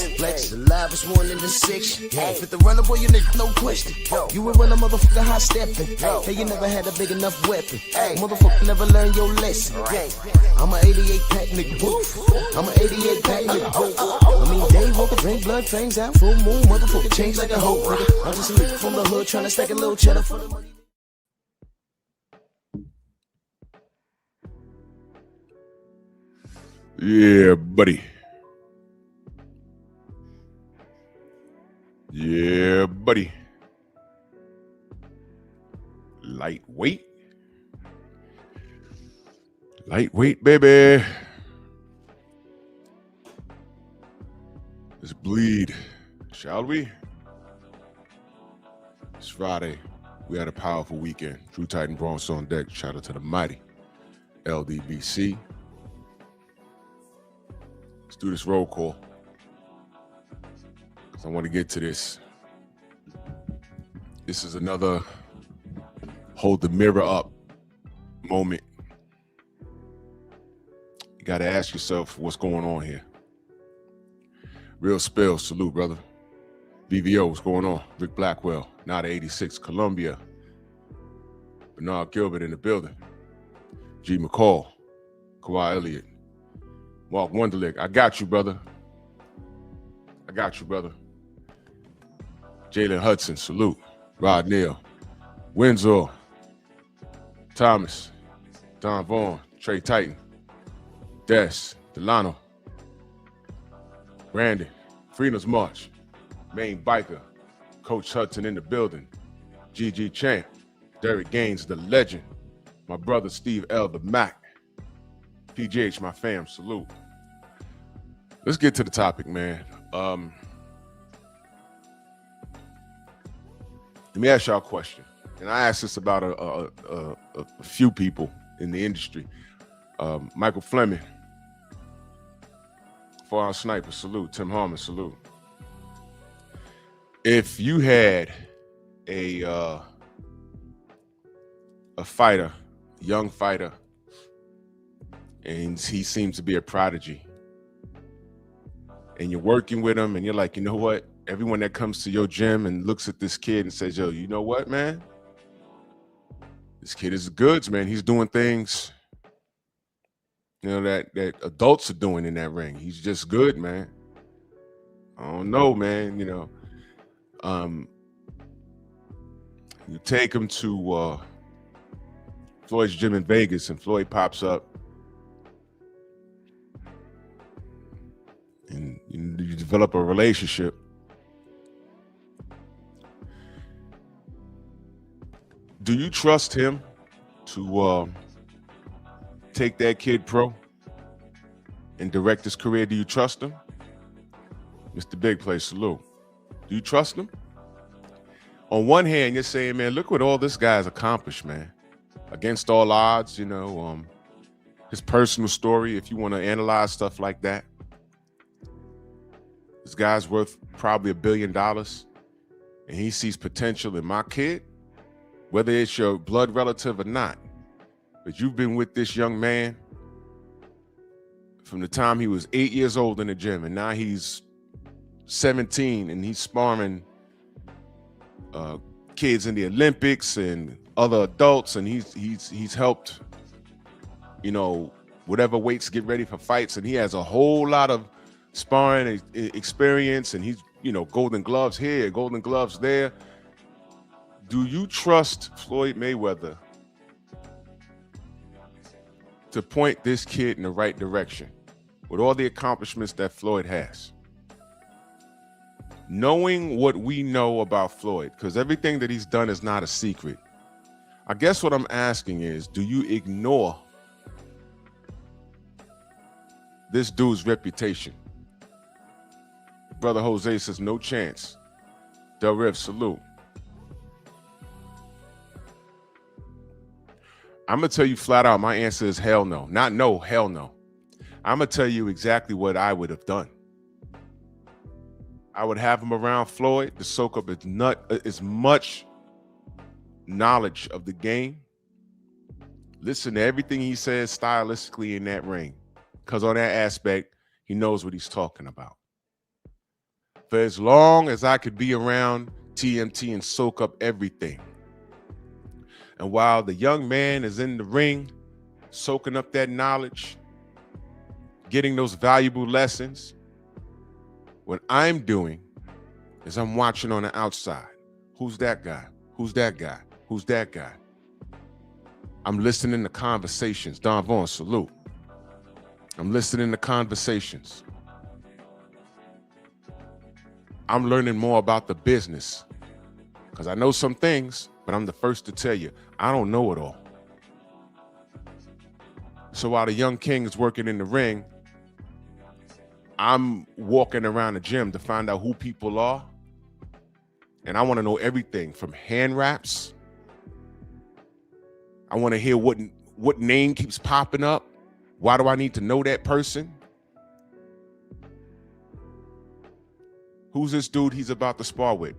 infection. Flex the livest one in the section. Fit the runner, boy, you nigga, no question. You would run a motherfucker high stepping. Hey, you never had a big enough weapon. Motherfucker never learned your lesson. I'm an 88 pack nigga. I'm an 88 pack nigga. I mean, day walker, drink blood, fangs out, full moon, motherfucker change like a hoe. I'm just a nigga from the hood trying to stack a little cheddar for the money. Yeah, buddy. Yeah, buddy. Lightweight. Lightweight, baby. Let's bleed, shall we? It's Friday. We had a powerful weekend. True Titan Bronx on deck. Shout out to the mighty LDBC. Let's do this roll call, because I want to get to this. This is another hold the mirror up moment. You got to ask yourself what's going on here. Real Spill, salute, brother. BVO, what's going on? Rick Blackwell, not 86, Columbia. Bernard Gilbert in the building. G. McCall, Kawhi Elliott. Mark Wunderlich, I got you, brother. I got you, brother. Jalen Hudson, salute. Rod Neal. Windsor. Thomas. Don Vaughn. Trey Titan. Des. Delano. Brandon. Freedom's March. Main Biker. Coach Hudson in the building. GG Champ. Derek Gaines, the legend. My brother Steve L, the Mac. PGH, my fam, salute. Let's get to the topic, man. Let me ask y'all a question. And I asked this about a few people in the industry. Michael Fleming, FOR Sniper, salute. Tim Harmon, salute. If you had a fighter, young fighter, and he seems to be a prodigy, and you're working with him, and you're like, you know what? Everyone that comes to your gym and looks at this kid and says, yo, you know what, man? This kid is goods, man. He's doing things, you know, that adults are doing in that ring. He's just good, man. I don't know, man, you know. You take him to Floyd's gym in Vegas, and Floyd pops up, and you develop a relationship. Do you trust him to take that kid pro and direct his career? Do you trust him? Mr. Big Play, salute. Do you trust him? On one hand, you're saying, man, look what all this guy's accomplished, man. Against all odds, you know, his personal story, if you want to analyze stuff like that. This guy's worth probably $1 billion, and he sees potential in my kid, whether it's your blood relative or not. But you've been with this young man from the time he was 8 years old in the gym, and now he's 17, and he's sparring kids in the Olympics and other adults, and he's helped, you know, whatever weights get ready for fights, and he has a whole lot of sparring experience, and he's, you know, golden gloves here, golden gloves there. Do you trust Floyd Mayweather to point this kid in the right direction with all the accomplishments that Floyd has? Knowing what we know about Floyd, because everything that he's done is not a secret. I guess what I'm asking is, do you ignore this dude's reputation? Brother Jose says, no chance. Del Riv, salute. I'm going to tell you flat out, my answer is hell no. Not no, hell no. I'm going to tell you exactly what I would have done. I would have him around Floyd to soak up as much knowledge of the game. Listen to everything he says stylistically in that ring, because on that aspect, he knows what he's talking about. for as long as I could be around TMT and soak up everything. And while the young man is in the ring, soaking up that knowledge, getting those valuable lessons, what I'm doing is I'm watching on the outside. Who's that guy? Who's that guy? Who's that guy? I'm listening to conversations. Don Vaughn, salute. I'm listening to conversations. I'm learning more about the business because I know some things, but I'm the first to tell you, I don't know it all. So while the young king is working in the ring, I'm walking around the gym to find out who people are. And I want to know everything from hand wraps. I want to hear what name keeps popping up. Why do I need to know that person? Who's this dude he's about to spar with?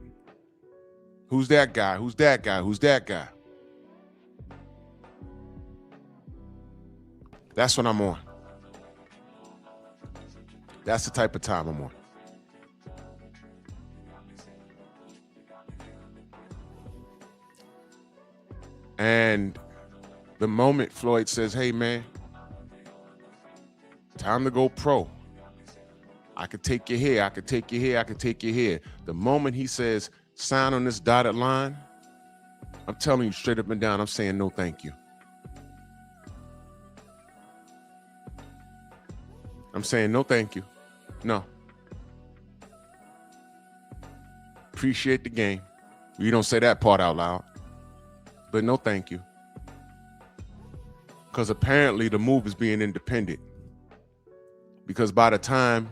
Who's that guy? Who's that guy? Who's that guy? That's what I'm on. That's the type of time I'm on. And the moment Floyd says, hey, man, time to go pro. I could take you here. I could take you here. I could take you here. The moment he says, sign on this dotted line, I'm telling you straight up and down, I'm saying no, thank you. I'm saying no, thank you. No. Appreciate the game. You don't say that part out loud. But no, thank you. Because apparently the move is being independent. Because by the time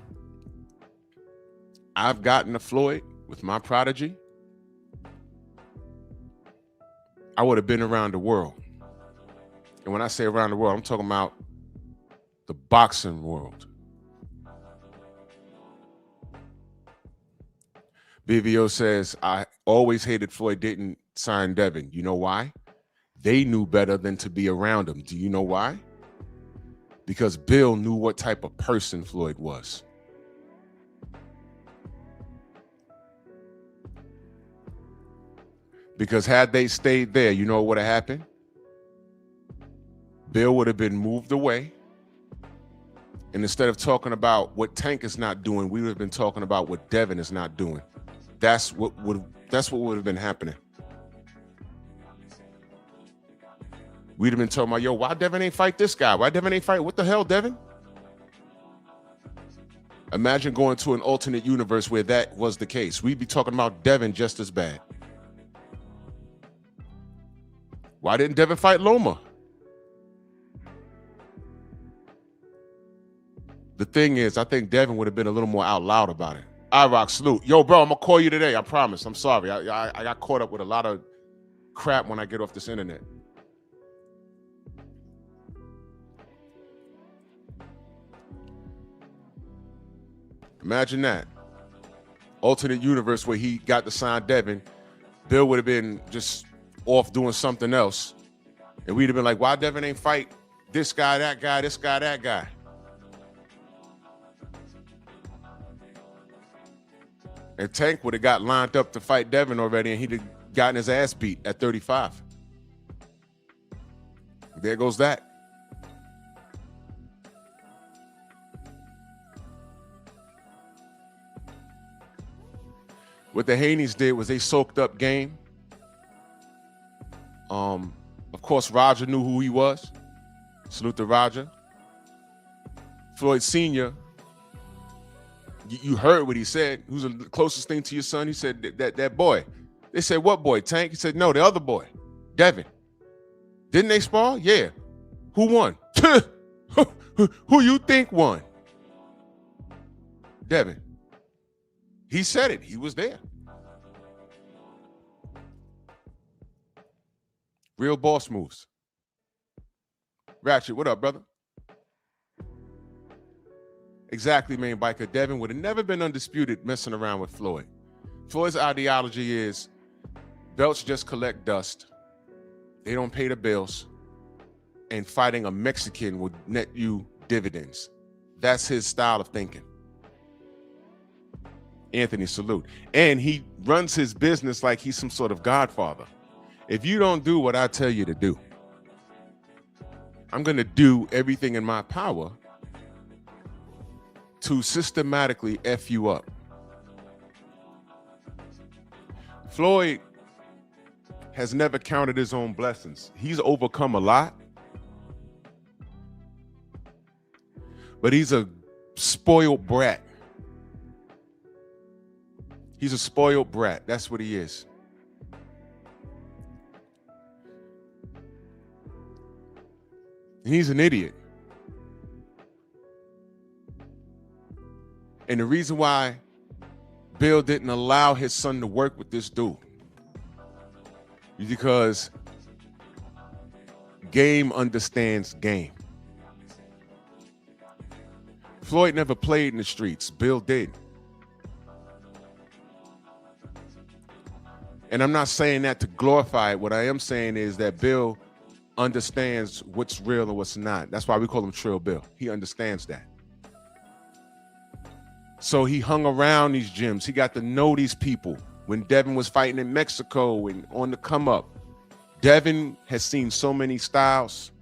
I've gotten to Floyd with my prodigy, I would have been around the world. And when I say around the world, I'm talking about the boxing world. BVO says, I always hated Floyd didn't sign Devin. You know why? They knew better than to be around him. Do you know why? Because Bill knew what type of person Floyd was. Because had they stayed there, you know what would have happened? Bill would have been moved away. And instead of talking about what Tank is not doing, we would have been talking about what Devin is not doing. That's what would have been happening. We'd have been talking about, yo, why Devin ain't fight this guy? Why Devin ain't fight? What the hell, Devin? Imagine going to an alternate universe where that was the case. We'd be talking about Devin just as bad. Why didn't Devin fight Loma? The thing is, I think Devin would have been a little more out loud about it. I rock, salute. Yo, bro, I'm going to call you today. I promise. I'm sorry. I got caught up with a lot of crap when I get off this internet. Imagine that. Alternate universe where he got to sign Devin. Bill would have been just off doing something else. And we'd have been like, why Devin ain't fight this guy, that guy, this guy, that guy? And Tank would have got lined up to fight Devin already, and he'd have gotten his ass beat at 35. There goes that. What the Haneys did was they soaked up game. Of course, Roger knew who he was. Salute to Roger. Floyd Sr., you heard what he said. Who's the closest thing to your son? He said that boy. They said, what boy, Tank? He said, no, the other boy, Devin. Didn't they spar? Yeah. Who won? Who you think won? Devin. He said it. He was there. Real boss moves. Ratchet, what up, brother? Exactly, main biker. Devin would have never been undisputed messing around with Floyd. Floyd's ideology is belts just collect dust. They don't pay the bills. And fighting a Mexican would net you dividends. That's his style of thinking. Anthony, salute. And he runs his business like he's some sort of godfather. If you don't do what I tell you to do, I'm going to do everything in my power to systematically F you up. Floyd has never counted his own blessings. He's overcome a lot, but he's a spoiled brat. He's a spoiled brat. That's what he is. He's an idiot. And the reason why Bill didn't allow his son to work with this dude is because game understands game. Floyd never played in the streets. Bill did. And I'm not saying that to glorify it. What I am saying is that Bill understands what's real and what's not. That's why we call him Trill Bill. He understands that. So he hung around these gyms. He got to know these people. When Devin was fighting in Mexico and on the come up, Devin has seen so many styles.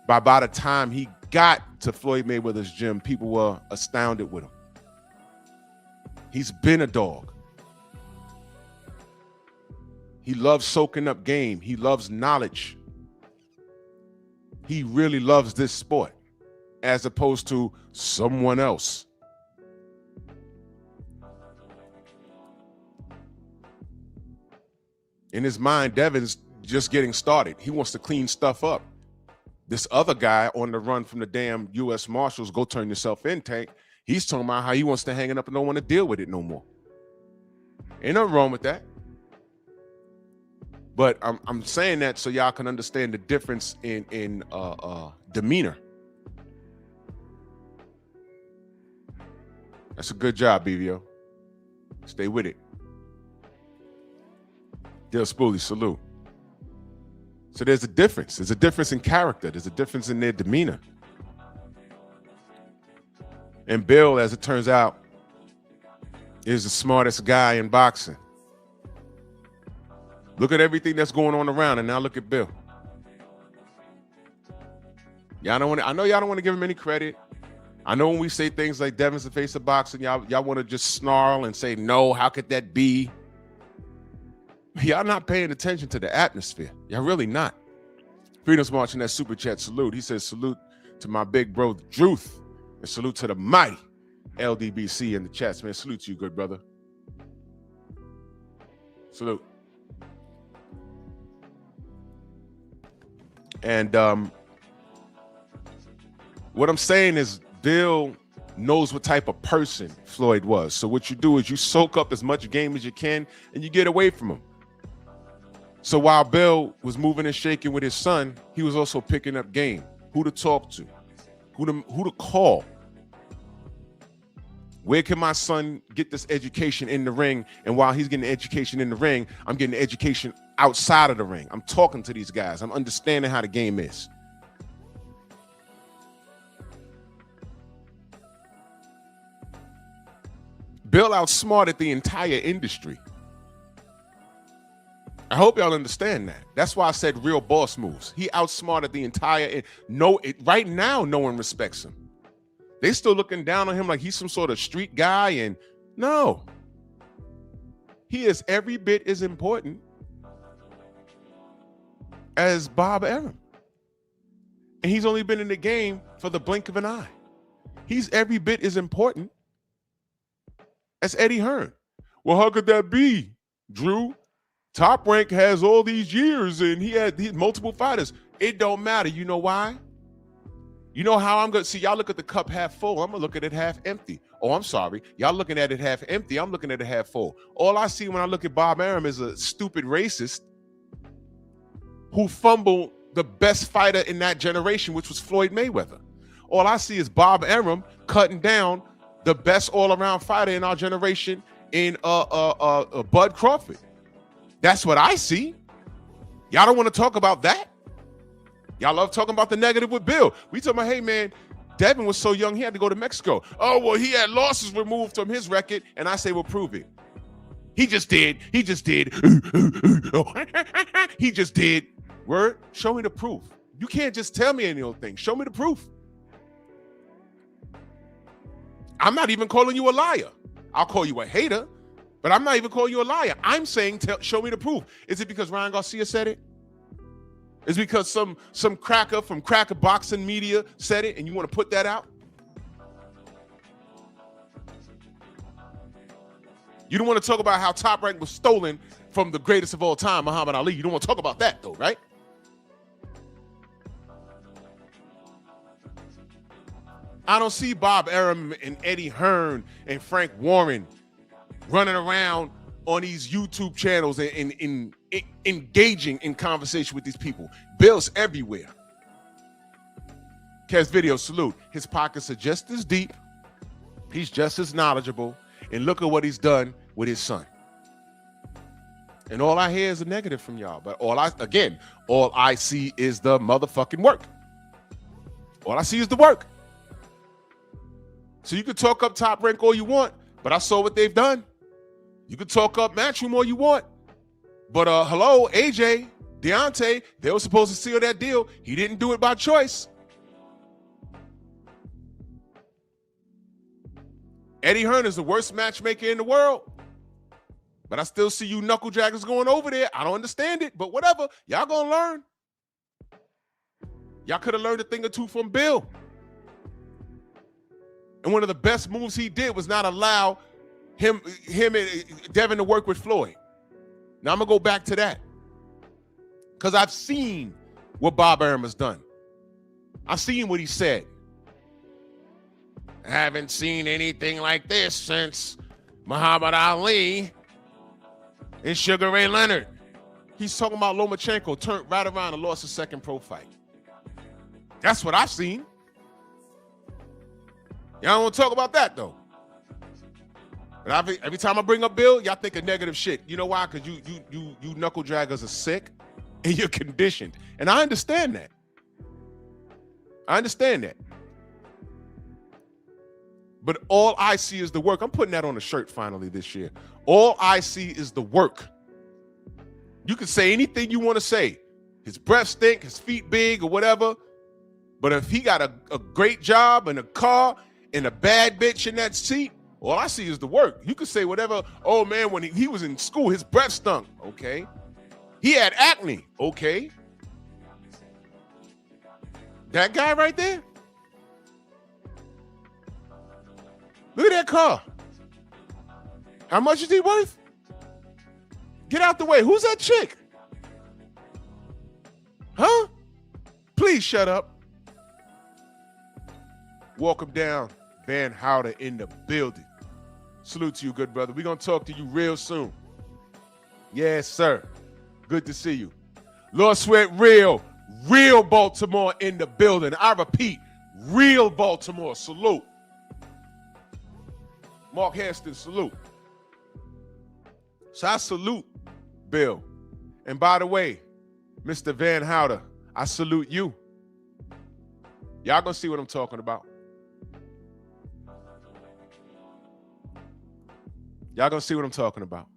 By the time he got to Floyd Mayweather's gym, people were astounded with him. He's been a dog. He loves soaking up game. He loves knowledge. He really loves this sport as opposed to someone else. In his mind, Devin's just getting started. He wants to clean stuff up. This other guy on the run from the damn U.S. Marshals, go turn yourself in tank, he's talking about how he wants to hang it up and don't want to deal with it no more. Ain't nothing wrong with that. But I'm saying that so y'all can understand the difference in demeanor. That's a good job, BVO. Stay with it. Dale Spoolie, salute. So there's a difference. There's a difference in character. There's a difference in their demeanor. And Bill, as it turns out, is the smartest guy in boxing. Look at everything that's going on around, and now look at Bill. I know y'all don't want to give him any credit. I know when we say things like Devin's the face of boxing, y'all want to just snarl and say, no, how could that be? Y'all not paying attention to the atmosphere. Y'all really not. Freedom's marching that super chat salute. He says, salute to my big bro, Druth, and salute to the mighty LDBC in the chats, man. Salute to you, good brother. Salute. And what I'm saying is Bill knows what type of person Floyd was. So what you do is you soak up as much game as you can and you get away from him. So while Bill was moving and shaking with his son, he was also picking up game. Who to talk to, who to call. Where can my son get this education in the ring? And while he's getting the education in the ring, I'm getting the education outside of the ring. I'm talking to these guys. I'm understanding how the game is. Bill outsmarted the entire industry. I hope y'all understand that. That's why I said real boss moves. He outsmarted the entire. Right now, no one respects him. They still looking down on him like he's some sort of street guy, and no. He is every bit as important as Bob Arum. And he's only been in the game for the blink of an eye. He's every bit as important as Eddie Hearn. Well, how could that be, Drew? Top Rank has all these years and he had multiple fighters. It don't matter. You know why? You know how I'm going to see y'all look at the cup half full. I'm going to look at it half empty. Oh, I'm sorry. Y'all looking at it half empty. I'm looking at it half full. All I see when I look at Bob Arum is a stupid racist who fumbled the best fighter in that generation, which was Floyd Mayweather. All I see is Bob Arum cutting down the best all-around fighter in our generation in Bud Crawford. That's what I see. Y'all don't want to talk about that? Y'all love talking about the negative with Bill. We talking about, hey, man, Devin was so young, he had to go to Mexico. Oh, well, he had losses removed from his record. And I say, well, prove it. He just did. He just did. He just did. Word? Show me the proof. You can't just tell me any old thing. Show me the proof. I'm not even calling you a liar. I'll call you a hater, but I'm not even calling you a liar. I'm saying, show me the proof. Is it because Ryan Garcia said it? Is it because some cracker from Cracker Boxing Media said it and you want to put that out? You don't want to talk about how Top Rank was stolen from the greatest of all time, Muhammad Ali. You don't want to talk about that, though, right? I don't see Bob Arum and Eddie Hearn and Frank Warren running around on these YouTube channels and engaging in conversation with these people. Bill's everywhere. Kev's video, salute. His pockets are just as deep. He's just as knowledgeable. And look at what he's done with his son. And all I hear is a negative from y'all. But all I see is the motherfucking work. All I see is the work. So you can talk up Top Rank all you want, but I saw what they've done. You can talk up Matchroom all you want. But hello, AJ, Deontay, they were supposed to seal that deal. He didn't do it by choice. Eddie Hearn is the worst matchmaker in the world. But I still see you knuckle draggers going over there. I don't understand it, but whatever. Y'all gonna learn. Y'all could have learned a thing or two from Bill. And one of the best moves he did was not allow him and Devin to work with Floyd. Now I'm gonna go back to that. Because I've seen what Bob Arum has done. I've seen what he said. I haven't seen anything like this since Muhammad Ali and Sugar Ray Leonard. He's talking about Lomachenko turned right around and lost his second pro fight. That's what I've seen. Y'all don't want to talk about that, though. But every time I bring up Bill, y'all think of negative shit. You know why? Because you knuckle draggers are sick and you're conditioned. And I understand that. I understand that. But all I see is the work. I'm putting that on a shirt finally this year. All I see is the work. You can say anything you want to say. His breath stink, his feet big or whatever. But if he got a great job and a car and a bad bitch in that seat, all I see is the work. You can say whatever. Oh, man, when he was in school, his breath stunk. Okay. He had acne. Okay. That guy right there. Look at that car. How much is he worth? Get out the way. Who's that chick? Huh? Please shut up. Walk him down. Van Howder in the building. Salute to you, good brother. We're going to talk to you real soon. Yes, sir. Good to see you. Lord Sweat, real Baltimore in the building. I repeat, real Baltimore. Salute. Mark Hairston, salute. So I salute Bill. And by the way, Mr. Van Howder, I salute you. Y'all gonna see what I'm talking about. Y'all gonna see what I'm talking about.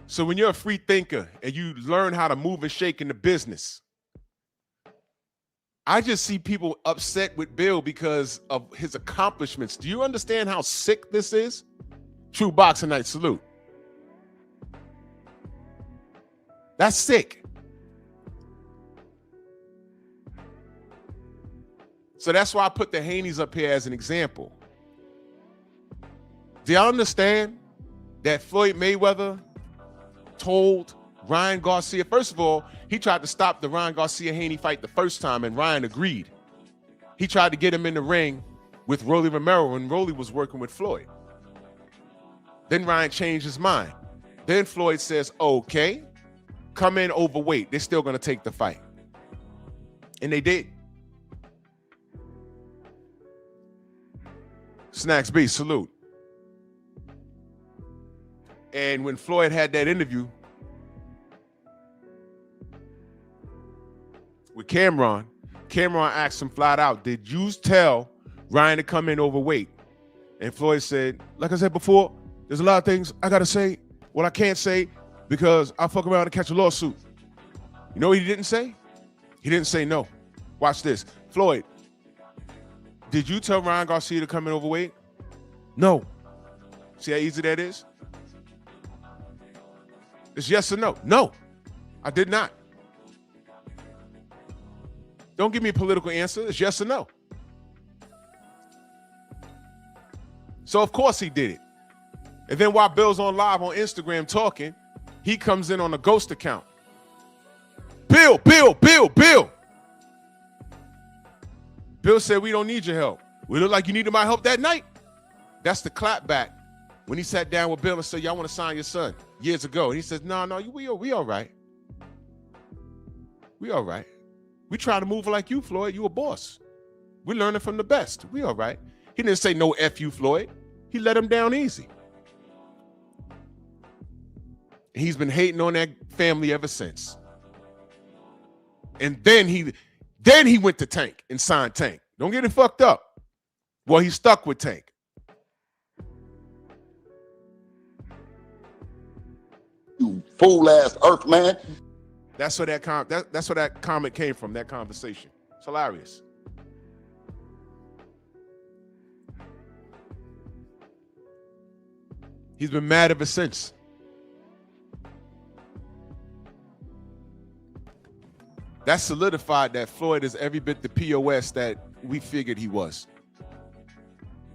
So when you're a free thinker and you learn how to move and shake in the business, I just see people upset with Bill because of his accomplishments. Do you understand how sick this is? True Boxing Night, salute. That's sick. So that's why I put the Haneys up here as an example. Do y'all understand that Floyd Mayweather told Ryan Garcia, first of all, he tried to stop the Ryan Garcia-Haney fight the first time, and Ryan agreed. He tried to get him in the ring with Rolly Romero when Rolly was working with Floyd. Then Ryan changed his mind. Then Floyd says, okay, come in overweight. They're still going to take the fight. And they did. Snacks B, salute. And when Floyd had that interview with Cameron Cameron asked him flat out, did you tell Ryan to come in overweight? And Floyd said, like I said before, there's a lot of things I gotta say, what I can't say, because I'll fuck around and catch a lawsuit. You know what he didn't say? He didn't say no. Watch this. Floyd, did you tell Ryan Garcia to come in overweight? No. See how easy that is? It's yes or no. No, I did not. Don't give me a political answer. It's yes or no. So of course he did it. And then while Bill's on live on Instagram talking, he comes in on a ghost account. Bill. Bill said, we don't need your help. We look like you needed my help that night. That's the clap back when he sat down with Bill and said, y'all want to sign your son years ago. And he says, no, we all right. We all right. We try to move like you, Floyd. You a boss. We're learning from the best. We all right. He didn't say no F you, Floyd. He let him down easy. He's been hating on that family ever since. And then he went to Tank and signed Tank. Don't get it fucked up. Well, he stuck with Tank. You fool ass earth man. That's where that comment came from, that conversation. It's hilarious. He's been mad ever since. That solidified that Floyd is every bit the POS that we figured he was.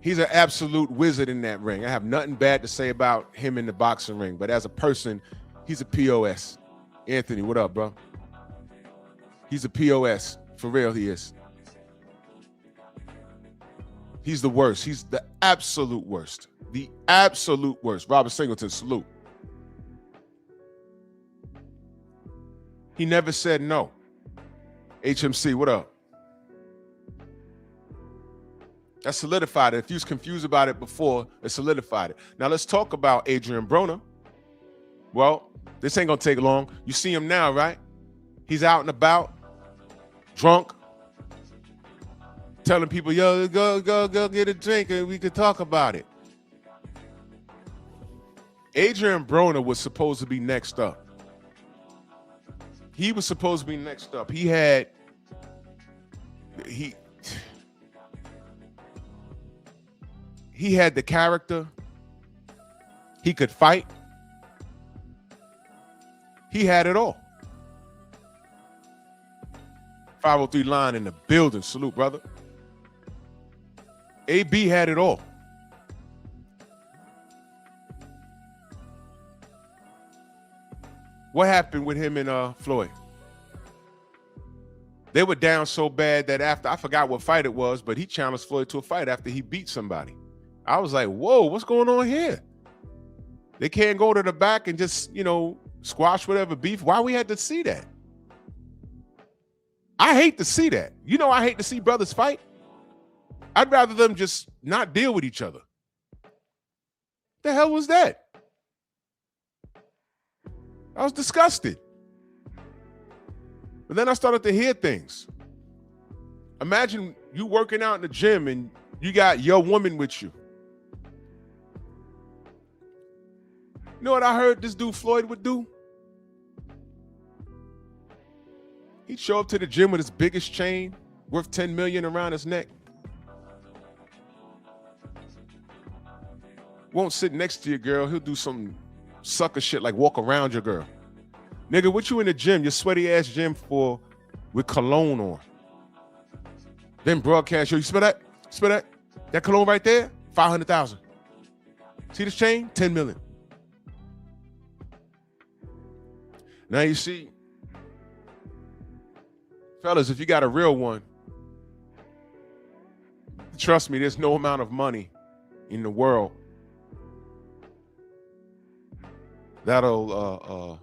He's an absolute wizard in that ring. I have nothing bad to say about him in the boxing ring, but as a person, he's a POS. Anthony, what up, bro? He's a POS. For real, he is. He's the worst. He's the absolute worst. The absolute worst. Robert Singleton, salute. He never said no. HMC, what up? That solidified it. If you was confused about it before, it solidified it. Now let's talk about Adrien Broner. Well, this ain't gonna take long. You see him now, right? He's out and about, drunk, telling people, yo, go get a drink and we could talk about it. Adrien Broner was supposed to be next up. He was supposed to be next up. He had the character. He could fight. He had it all. 503 line in the building. Salute, brother. AB had it all. What happened with him and Floyd? They were down so bad that after, I forgot what fight it was, but he challenged Floyd to a fight after he beat somebody. I was like, whoa, what's going on here? They can't go to the back and just, squash whatever beef. Why we had to see that? I hate to see that. I hate to see brothers fight. I'd rather them just not deal with each other. The hell was that? I was disgusted. But then I started to hear things. Imagine you working out in the gym and you got your woman with you. You know what I heard this dude Floyd would do? He'd show up to the gym with his biggest chain worth 10 million around his neck. Won't sit next to your girl. He'll do some sucker shit like walk around your girl. Nigga, what you in the gym, your sweaty ass gym with cologne on? Then broadcast, you smell that? Smell that? That cologne right there? 500,000. See this chain? 10 million. Now you see, fellas, if you got a real one, trust me, there's no amount of money in the world that'll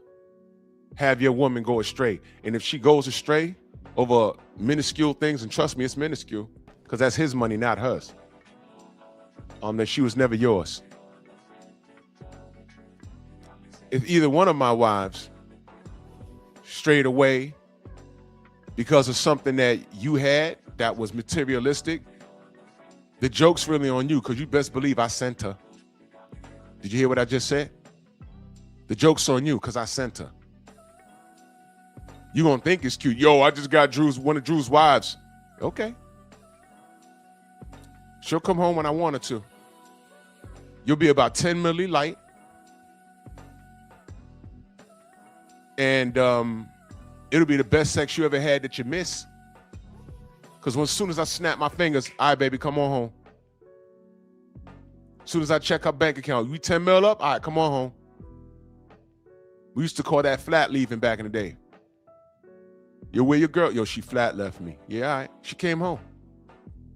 have your woman go astray. And if she goes astray over minuscule things, and trust me, it's minuscule, because that's his money, not hers. That she was never yours. If either one of my wives strayed away because of something that you had that was materialistic, the joke's really on you, because you best believe I sent her. Did you hear what I just said? The joke's on you because I sent her. You gonna think it's cute. Yo, I just got one of Drew's wives. Okay. She'll come home when I want her to. You'll be about 10 milli light. And it'll be the best sex you ever had that you miss. Because as soon as I snap my fingers, all right, baby, come on home. As soon as I check her bank account, you 10 mil up? All right, come on home. We used to call that flat leaving back in the day. Yo, where your girl? Yo, she flat left me. Yeah, all right. She came home.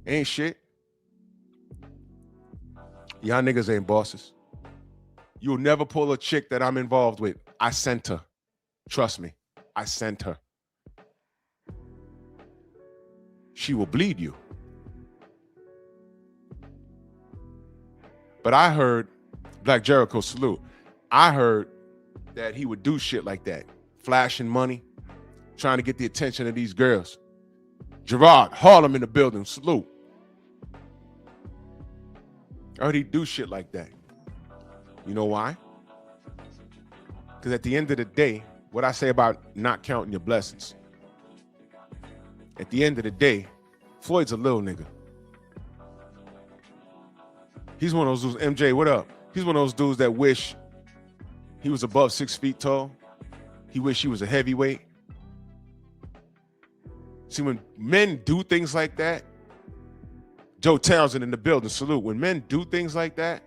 Ain't shit. Y'all niggas ain't bosses. You'll never pull a chick that I'm involved with. I sent her. Trust me. I sent her. She will bleed you. But I heard, Black Jericho, salute. I heard that he would do shit like that. Flashing money. Trying to get the attention of these girls. Gerard, Harlem in the building, salute. I heard he'd do shit like that. You know why? Because at the end of the day, what I say about not counting your blessings. At the end of the day, Floyd's a little nigga. He's one of those dudes, MJ, what up? He's one of those dudes that wish he was above 6 feet tall. He wish he was a heavyweight. See, when men do things like that, Joe Townsend in the building, salute. When men do things like that,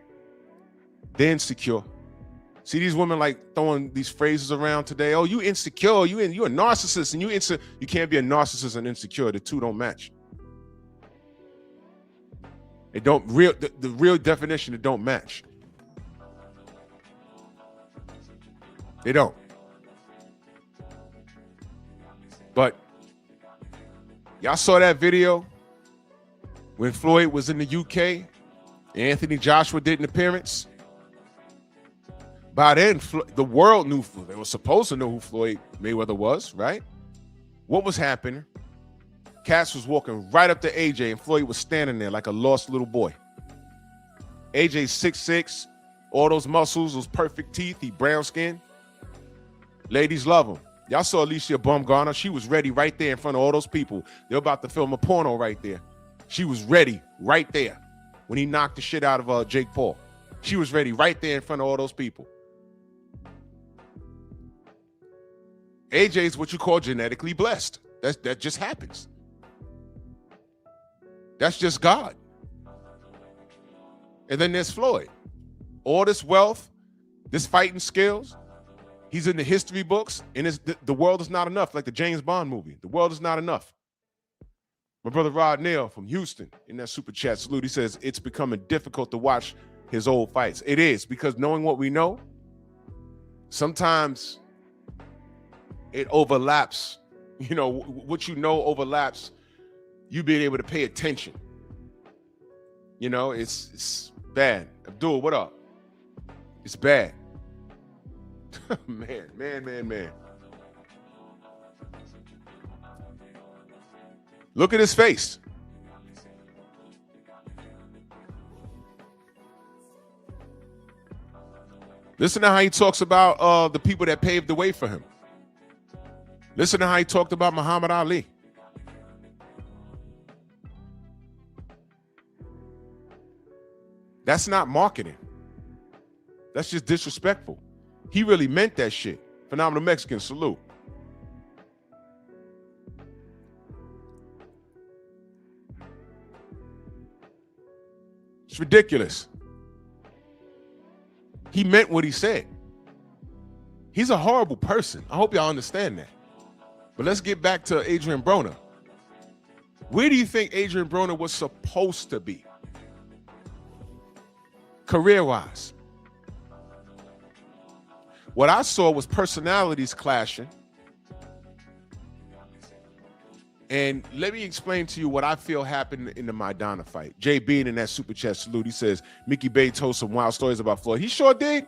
they're insecure. See these women like throwing these phrases around today. Oh, you insecure. You a narcissist, and you can't be a narcissist and insecure. The two don't match. It don't the real definition. It don't match. They don't. But y'all saw that video when Floyd was in the UK. Anthony Joshua did an appearance. By then, the world knew. They were supposed to know who Floyd Mayweather was, right? What was happening? Cass was walking right up to AJ, and Floyd was standing there like a lost little boy. AJ's 6'6", all those muscles, those perfect teeth, he brown skin. Ladies love him. Y'all saw Alicia Baumgartner. She was ready right there in front of all those people. They're about to film a porno right there. She was ready right there when he knocked the shit out of Jake Paul. She was ready right there in front of all those people. AJ's what you call genetically blessed. That just happens. That's just God. And then there's Floyd. All this wealth, this fighting skills. He's in the history books, and the world is not enough, like the James Bond movie. The world is not enough. My brother Rod Neal from Houston in that super chat salute, he says it's becoming difficult to watch his old fights. It is, because knowing what we know, sometimes it overlaps. You know, what you know overlaps you being able to pay attention. You know, it's bad. Abdul, what up? It's bad. Man. Look at his face. Listen to how he talks about the people that paved the way for him. Listen to how he talked about Muhammad Ali. That's not marketing. That's just disrespectful. He really meant that shit. Phenomenal Mexican, salute. It's ridiculous. He meant what he said. He's a horrible person. I hope y'all understand that. But let's get back to Adrien Broner. Where do you think Adrien Broner was supposed to be? Career-wise. What I saw was personalities clashing. And let me explain to you what I feel happened in the Maidana fight. Jay Bean in that super chat salute, he says, Mickey Bay told some wild stories about Floyd. He sure did.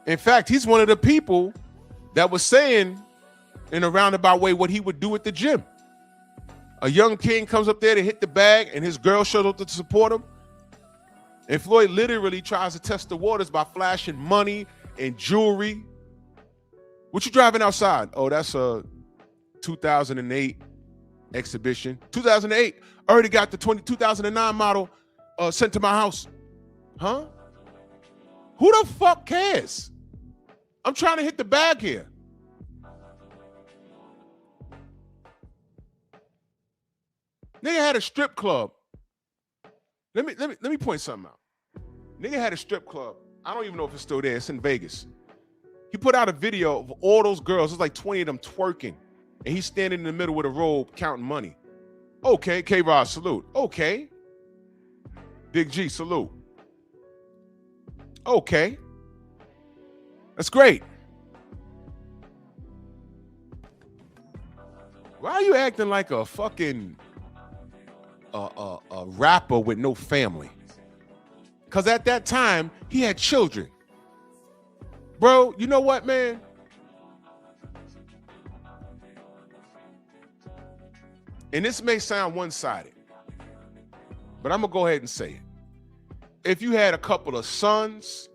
In fact, he's one of the people that was saying in a roundabout way what he would do at the gym. A young king comes up there to hit the bag, and his girl shows up to support him. And Floyd literally tries to test the waters by flashing money and jewelry. What you driving outside? Oh, that's a 2008 exhibition. 2008. Already got the 2009 model sent to my house. Huh? Who the fuck cares? I'm trying to hit the bag here. Nigga had a strip club. Let me point something out. Nigga had a strip club. I don't even know if it's still there. It's in Vegas. He put out a video of all those girls. There's like 20 of them twerking. And he's standing in the middle with a robe counting money. Okay, K-Rod, salute. Okay. Big G, salute. Okay. That's great. Why are you acting like a fucking a rapper with no family? Because at that time, he had children. Bro, you know what, man? And this may sound one-sided, but I'm going to go ahead and say it. If you had a couple of sons,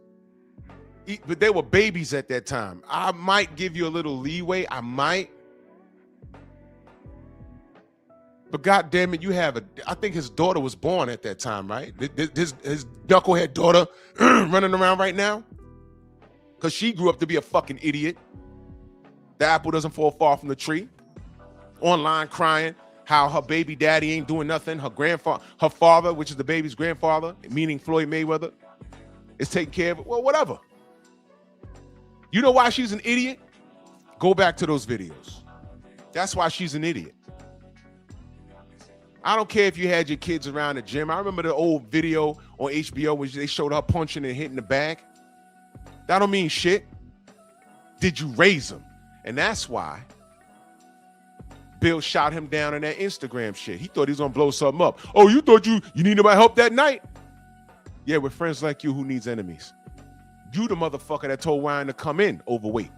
but they were babies at that time, I might give you a little leeway. I might. But God damn it, I think his daughter was born at that time, right? His knucklehead daughter running around right now. Because she grew up to be a fucking idiot. The apple doesn't fall far from the tree. Online crying how her baby daddy ain't doing nothing. Her father, which is the baby's grandfather, meaning Floyd Mayweather, is taking care of it. Well, whatever. You know why she's an idiot? Go back to those videos. That's why she's an idiot. I don't care if you had your kids around the gym. I remember the old video on HBO where they showed her punching and hitting the bag. That don't mean shit. Did you raise them? And that's why Bill shot him down in that Instagram shit. He thought he was gonna blow something up. Oh, you thought you need my help that night? Yeah, with friends like you, who needs enemies? You the motherfucker that told Ryan to come in overweight.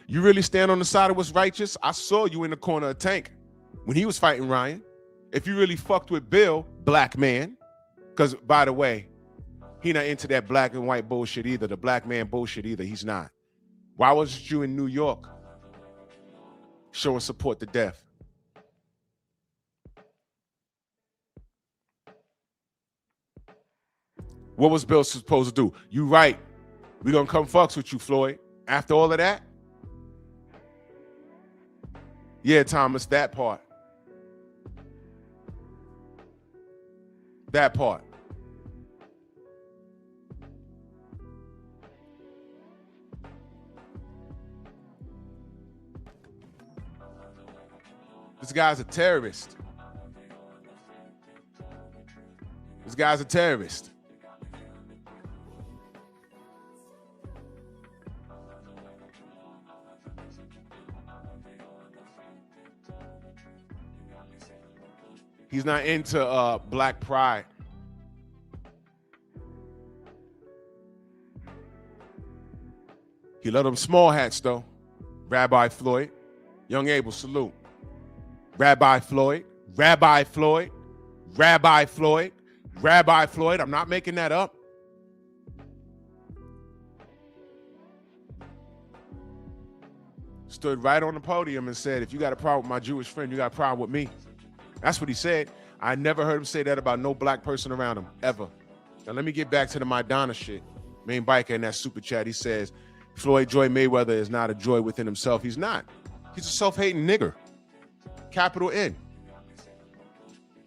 You really stand on the side of what's righteous? I saw you in the corner of Tank when he was fighting Ryan. If you really fucked with Bill, black man, because by the way, he not into that black and white bullshit either, the black man bullshit either. He's not. Why wasn't you in New York showing support to death? What was Bill supposed to do? You right. We gonna come fucks with you, Floyd. After all of that? Yeah, Thomas, that part. That part. This guy's a terrorist. This guy's a terrorist. He's not into black pride. He loved them small hats, though. Rabbi Floyd. Young Abel, salute. Rabbi Floyd. Rabbi Floyd. Rabbi Floyd. Rabbi Floyd. I'm not making that up. Stood right on the podium and said, if you got a problem with my Jewish friend, you got a problem with me. That's what he said. I never heard him say that about no black person around him, ever. Now, let me get back to the Madonna shit. Main biker in that super chat, he says, Floyd Joy Mayweather is not a joy within himself. He's not. He's a self-hating nigger. Capital N.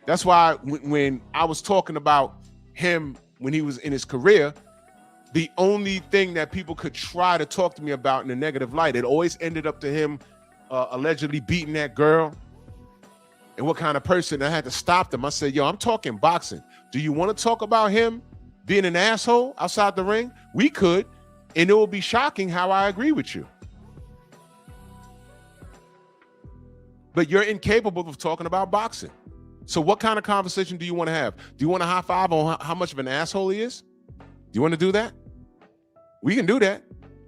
That's why when I was talking about him when he was in his career, the only thing that people could try to talk to me about in a negative light, it always ended up to him allegedly beating that girl. And what kind of person? I had to stop them. I said, yo, I'm talking boxing. Do you want to talk about him being an asshole outside the ring? We could, and it will be shocking how I agree with you. But you're incapable of talking about boxing. So what kind of conversation do you want to have? Do you want to high five on how much of an asshole he is? Do you want to do that? We can do that,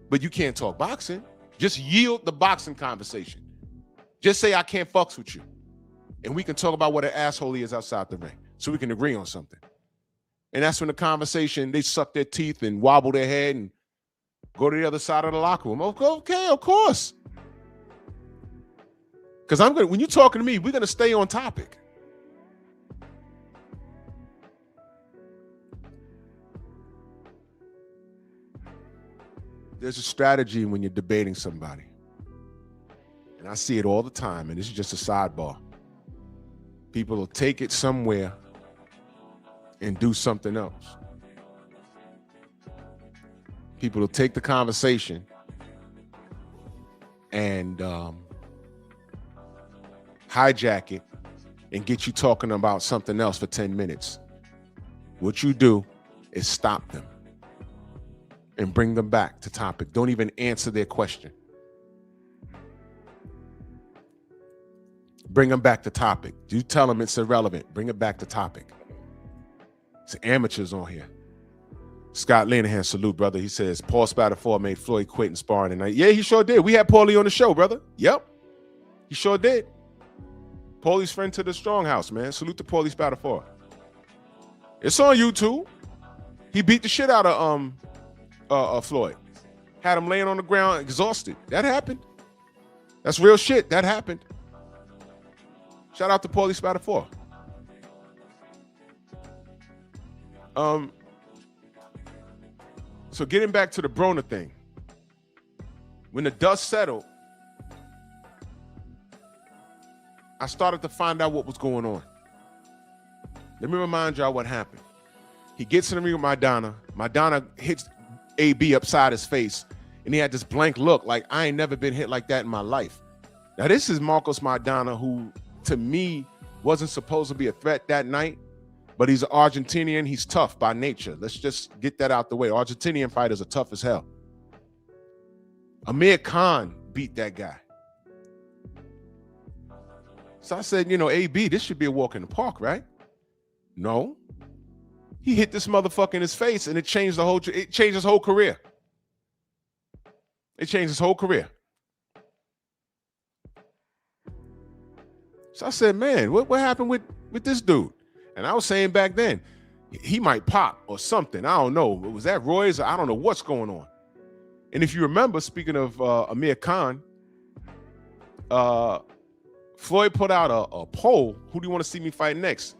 but you can't talk boxing. Just yield the boxing conversation. Just say I can't fucks with you. And we can talk about what an asshole he is outside the ring. So we can agree on something. And that's when the conversation, they suck their teeth and wobble their head and go to the other side of the locker room. Okay, of course. Because when you're talking to me, we're gonna stay on topic. There's a strategy when you're debating somebody. And I see it all the time, and this is just a sidebar. People will take it somewhere and do something else. People will take the conversation and hijack it and get you talking about something else for 10 minutes. What you do is stop them and bring them back to topic. Don't even answer their question. Bring them back to topic. You tell them it's irrelevant. Bring it back to topic. It's amateurs on here. Scott Linehan, salute, brother. He says, Paul Spatafore made Floyd quit in sparring tonight. Yeah, he sure did. We had Paulie on the show, brother. Yep. He sure did. Paulie's friend to the Strong House, man. Salute to Paulie Spatafore. It's on YouTube. He beat the shit out of Floyd. Had him laying on the ground exhausted. That happened. That's real shit. That happened. Shout out to Paulie Spatafore. So getting back to the Broner thing. When the dust settled, I started to find out what was going on. Let me remind y'all what happened. He gets in the ring with Maidana. Maidana hits AB upside his face, and he had this blank look like, I ain't never been hit like that in my life. Now, this is Marcos Maidana, who, to me, wasn't supposed to be a threat that night, but he's an Argentinian. He's tough by nature. Let's just get that out the way. Argentinian fighters are tough as hell. Amir Khan beat that guy. So I said, AB, this should be a walk in the park, right? No. He hit this motherfucker in his face, and it changed his whole career. It changed his whole career. So I said, man, what happened with this dude? And I was saying back then, he might pop or something. I don't know. Was that Roy's? I don't know what's going on. And if you remember, speaking of Amir Khan, Floyd put out a poll. Who do you want to see me fight next?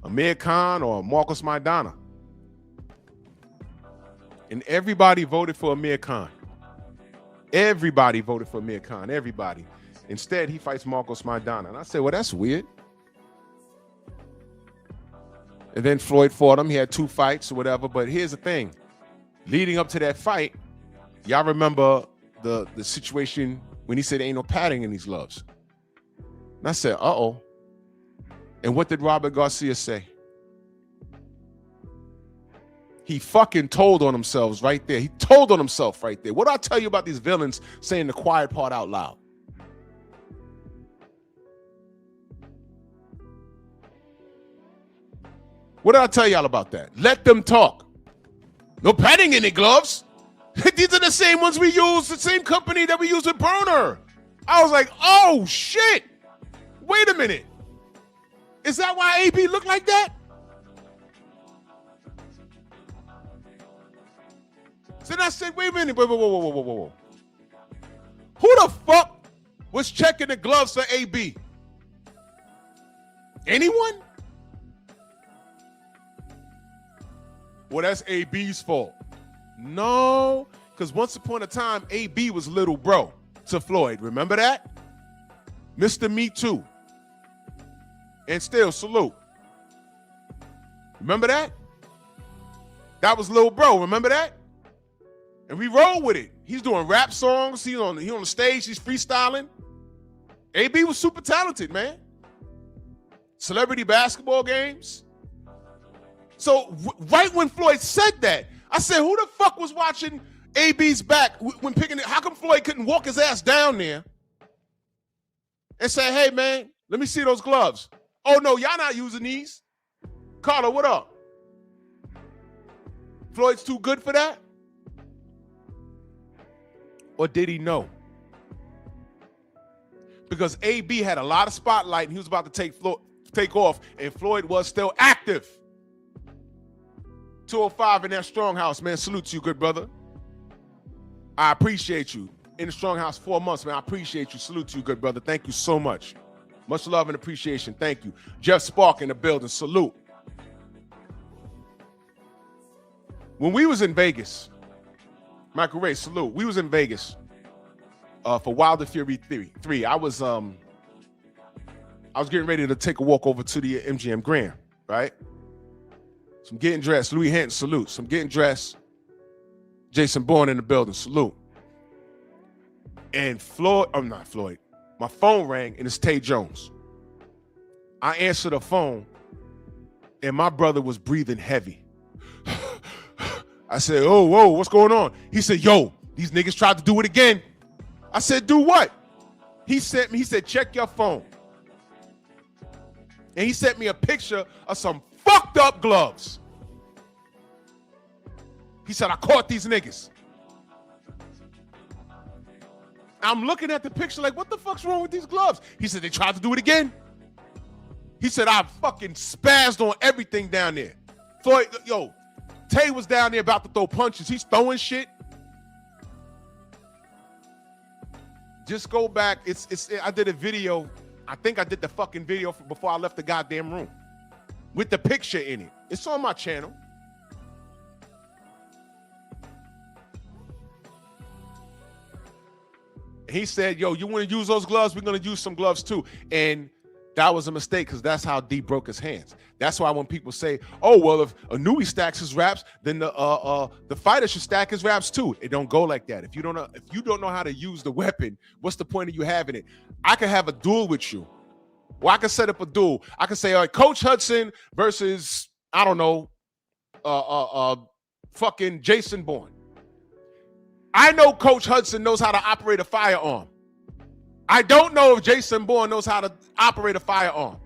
Amir Khan or Marcos Maidana? And everybody voted for Amir Khan. Everybody voted for Amir Khan. Everybody. Instead, he fights Marcos Maidana. And I said, well, that's weird. And then Floyd fought him. He had 2 fights or whatever. But here's the thing. Leading up to that fight, y'all remember the situation when he said ain't no padding in these gloves. And I said, uh-oh. And what did Robert Garcia say? He fucking told on himself right there. He told on himself right there. What did I tell you about these villains saying the quiet part out loud? What did I tell y'all about that? Let them talk. No padding in the gloves. These are the same ones we use, the same company that we use with Broner. I was like, oh, shit. Wait a minute. Is that why AB looked like that? So then I said, wait a minute. Whoa. Who the fuck was checking the gloves for AB? Anyone? Well, that's AB's fault. No, because once upon a time, AB was little bro to Floyd. Remember that? Mr. Me Too. And still, salute. Remember that? That was little bro. Remember that? And we roll with it. He's doing rap songs. He on the stage. He's freestyling. AB was super talented, man. Celebrity basketball games. So right when Floyd said that, I said, who the fuck was watching AB's back when picking it? How come Floyd couldn't walk his ass down there and say, hey, man, let me see those gloves? Oh, no, y'all not using these. Carla, what up? Floyd's too good for that? or did he know? Because AB had a lot of spotlight and he was about to take off, and Floyd was still active. 205 in that strong house, man. Salute to you, good brother. I appreciate you. In the strong house 4 months, man. I appreciate you. Salute to you, good brother. Thank you so much. Much love and appreciation. Thank you. Jeff Spark in the building. Salute. When we was in Vegas, Michael Ray, salute. We was in Vegas for Wilder Fury 3. I was getting ready to take a walk over to the MGM Grand, right? So I'm getting dressed. Louis Hinton, salute. So I'm getting dressed. Jason Bourne in the building, salute. And Floyd, I'm not Floyd. My phone rang and it's Tay Jones. I answered the phone and my brother was breathing heavy. I said, oh, whoa, what's going on? He said, yo, these niggas tried to do it again. I said, do what? He said, check your phone. And he sent me a picture of some fucked up gloves. He said, I caught these niggas. I'm looking at the picture like, what the fuck's wrong with these gloves? He said, they tried to do it again. He said, I fucking spazzed on everything down there. Floyd, yo, Tay was down there about to throw punches. He's throwing shit. Just go back. I did a video. I think I did the fucking video before I left the goddamn room with the picture in it. It's on my channel. He said, yo, you want to use those gloves? We're going to use some gloves too. And that was a mistake because that's how D broke his hands. That's why when people say, oh, well, if Anui stacks his wraps, then the fighter should stack his wraps too. It don't go like that. If you don't know how to use the weapon, what's the point of you having it? I could have a duel with you. Well, I can set up a duel. I can say, all right, Coach Hudson versus, I don't know, fucking Jason Bourne. I know Coach Hudson knows how to operate a firearm. I don't know if Jason Bourne knows how to operate a firearm.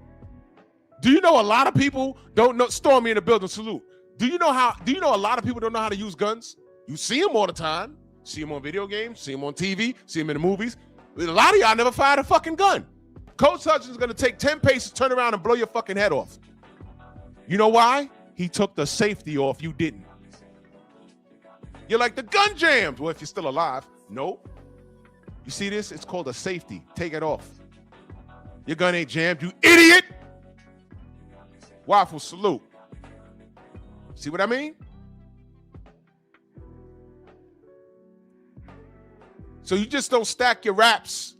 Do you know a lot of people don't know? Storm me in the building, salute. Do you know a lot of people don't know how to use guns? You see them all the time. See them on video games, see them on TV, see them in the movies. A lot of y'all never fired a fucking gun. Coach Hudson's gonna take 10 paces, turn around and blow your fucking head off. You know why? He took the safety off, you didn't. You're like, the gun jammed. Well, if you're still alive, no. You see this? It's called a safety. Take it off. Your gun ain't jammed, you idiot. Waffle, salute. See what I mean? So you just don't stack your wraps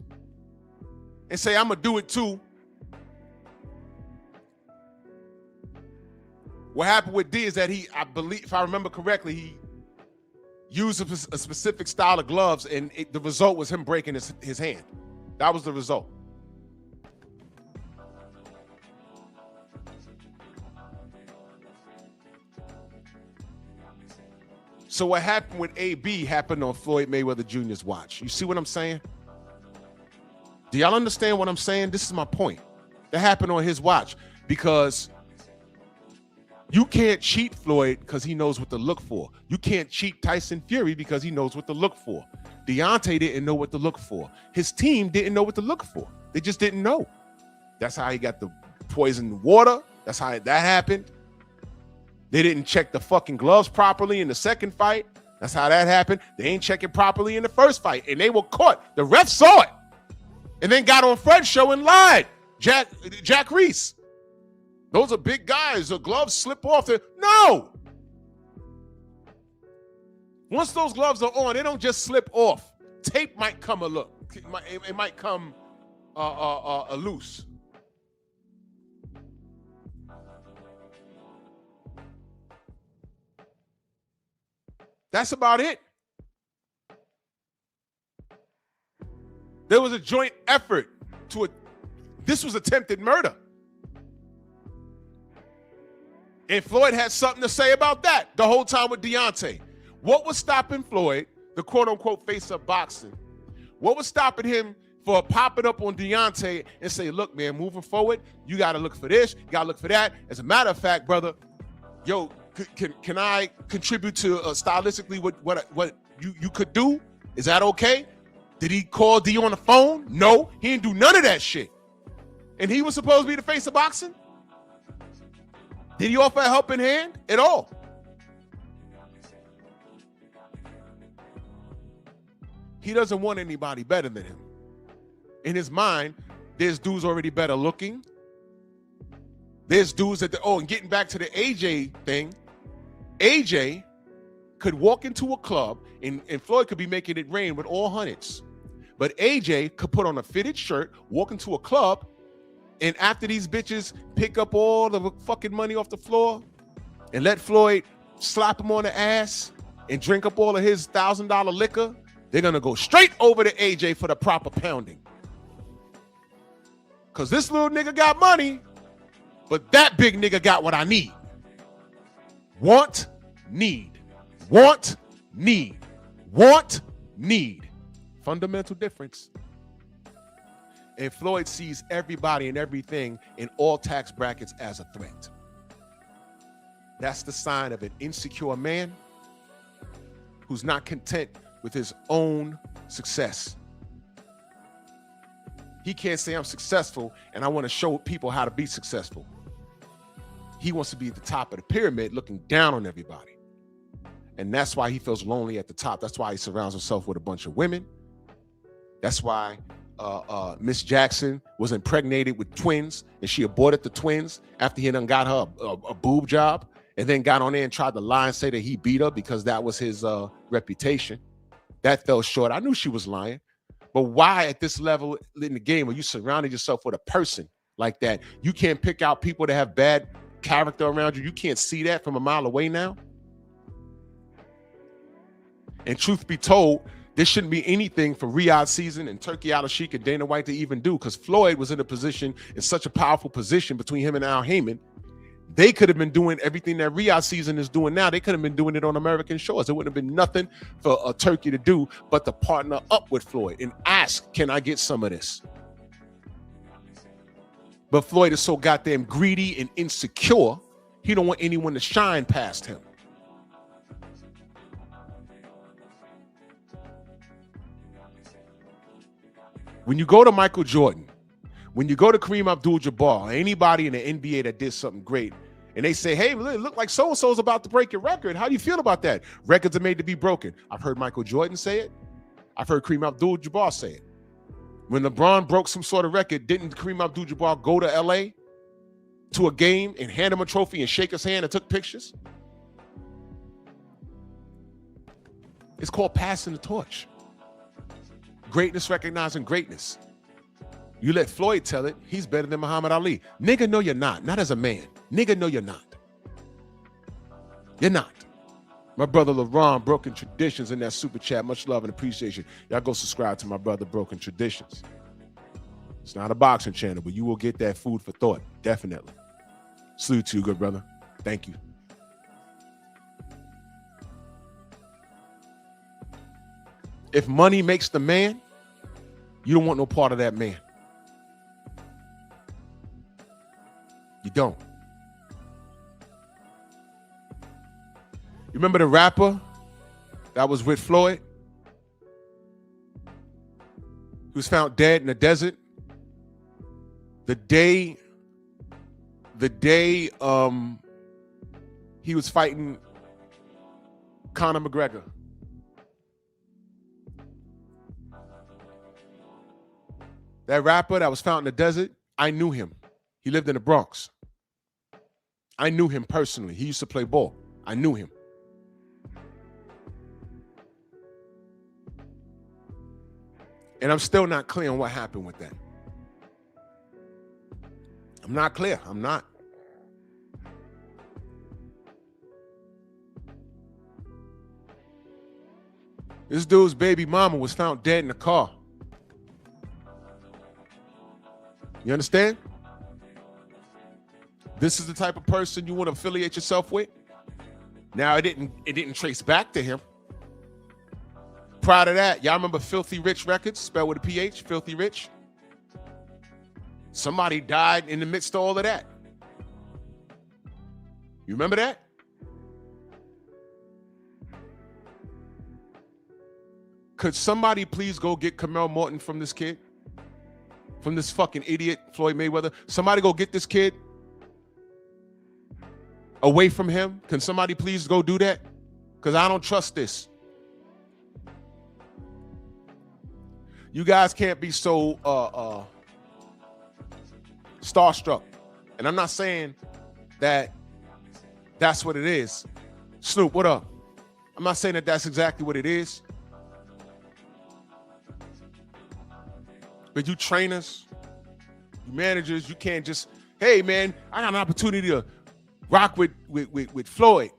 and say, I'm gonna do it too. What happened with D is that I believe, if I remember correctly, he used a specific style of gloves, and the result was him breaking his hand. That was the result. So what happened with AB happened on Floyd Mayweather Jr.'s watch. You see what I'm saying? Do y'all understand what I'm saying? This is my point. That happened on his watch because you can't cheat Floyd because he knows what to look for. You can't cheat Tyson Fury because he knows what to look for. Deontay didn't know what to look for. His team didn't know what to look for. They just didn't know. That's how he got the poisoned water. That's how that happened. They didn't check the fucking gloves properly in the second fight. That's how that happened. They ain't check it properly in the first fight, and they were caught. The ref saw it and then got on Fred's show and lied. Jack Reese. Those are big guys. The gloves slip off. No. Once those gloves are on, they don't just slip off. Tape might come it might come loose. That's about it. There was a joint effort this was attempted murder. And Floyd had something to say about that the whole time with Deontay. What was stopping Floyd, the quote-unquote face-up boxing, what was stopping him for popping up on Deontay and say, look, man, moving forward, you got to look for this, you got to look for that. As a matter of fact, brother, yo, can I contribute to stylistically what you could do Is that okay? Did he call D on the phone? No, he didn't do none of that shit. And he was supposed to be the face of boxing? Did he offer a helping hand at all? He doesn't want anybody better than him. In his mind, there's dudes already better looking. There's dudes that, and getting back to the AJ thing, AJ could walk into a club and Floyd could be making it rain with all hundreds. But AJ could put on a fitted shirt, walk into a club, and after these bitches pick up all the fucking money off the floor and let Floyd slap him on the ass and drink up all of his $1,000 liquor, they're going to go straight over to AJ for the proper pounding. Because this little nigga got money, but that big nigga got what I need. Want, need. Want, need. Want, need. Fundamental difference. And Floyd sees everybody and everything in all tax brackets as a threat. That's the sign of an insecure man who's not content with his own success. He can't say I'm successful and I want to show people how to be successful. He wants to be at the top of the pyramid looking down on everybody. And that's why he feels lonely at the top. That's why he surrounds himself with a bunch of women. That's why Miss Jackson was impregnated with twins and she aborted the twins after he done got her a boob job and then got on there and tried to lie and say that he beat her because that was his reputation. That fell short. I knew she was lying. But why at this level in the game where you surrounded yourself with a person like that, you can't pick out people that have bad character around you? You can't see that from a mile away now? And truth be told, there shouldn't be anything for Riyadh season and Turkey Al-Sheikh and Dana White to even do, because Floyd was in a position, in such a powerful position between him and Al Heyman. They could have been doing everything that Riyadh season is doing now. They could have been doing it on American shores. There wouldn't have been nothing for Turkey to do but to partner up with Floyd and ask, can I get some of this? But Floyd is so goddamn greedy and insecure, he don't want anyone to shine past him. When you go to Michael Jordan, when you go to Kareem Abdul-Jabbar, anybody in the NBA that did something great, and they say, hey, look like so-and-so's about to break your record. How do you feel about that? Records are made to be broken. I've heard Michael Jordan say it. I've heard Kareem Abdul-Jabbar say it. When LeBron broke some sort of record, didn't Kareem Abdul-Jabbar go to LA to a game and hand him a trophy and shake his hand and took pictures? It's called passing the torch. Greatness recognizing greatness. You let Floyd tell it, he's better than Muhammad Ali. Nigga, no, you're not. Not as a man. Nigga, no, you're not. You're not. My brother LeBron, Broken Traditions, in that super chat. Much love and appreciation. Y'all go subscribe to my brother, Broken Traditions. It's not a boxing channel, but you will get that food for thought. Definitely. Salute to you, good brother. Thank you. If money makes the man, you don't want no part of that man. You don't. You remember the rapper that was with Floyd? He was found dead in the desert. The day he was fighting Conor McGregor. That rapper that was found in the desert, I knew him. He lived in the Bronx. I knew him personally. He used to play ball. I knew him. And I'm still not clear on what happened with that. I'm not clear. I'm not. This dude's baby mama was found dead in the car. You understand? This is the type of person you want to affiliate yourself with. Now it didn't trace back to him. Prior to that, y'all remember Filthy Rich Records, spelled with a PH, Filthy Rich? Somebody died in the midst of all of that. You remember that? Could somebody please go get Curmel Moton from this kid? From this fucking idiot Floyd Mayweather? Somebody go get this kid away from him. Can somebody please go do that? Because I don't trust this. You guys can't be so starstruck. And I'm not saying that that's what it is. Snoop, what up? I'm not saying that that's exactly what it is. But you trainers, you managers, you can't just, hey man, I got an opportunity to rock with Floyd.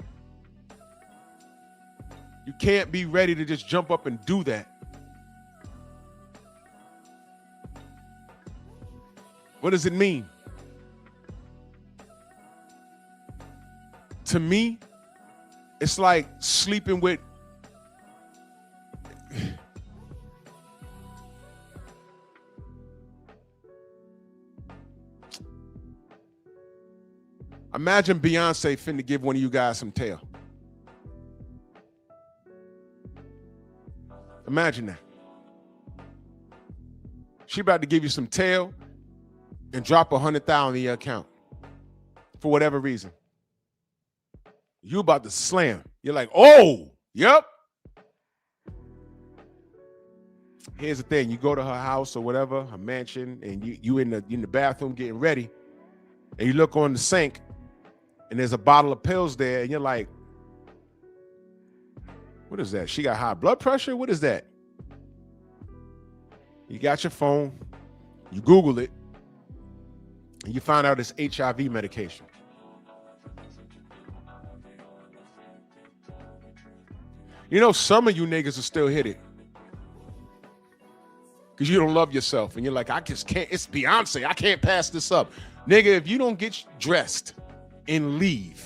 You can't be ready to just jump up and do that. What does it mean? To me, it's like sleeping with imagine Beyonce finna give one of you guys some tail. Imagine that. She about to give you some tail and drop $100,000 in your account for whatever reason. You about to slam. You're like, oh, yep. Here's the thing. You go to her house or whatever, her mansion, and you in the bathroom getting ready, and you look on the sink, and there's a bottle of pills there, and you're like, what is that? She got high blood pressure? What is that? You got your phone, you Google it, and you find out it's HIV medication. You know, some of you niggas will still hit it because you don't love yourself, and you're like, I just can't, it's Beyonce, I can't pass this up. Nigga, if you don't get dressed and leave,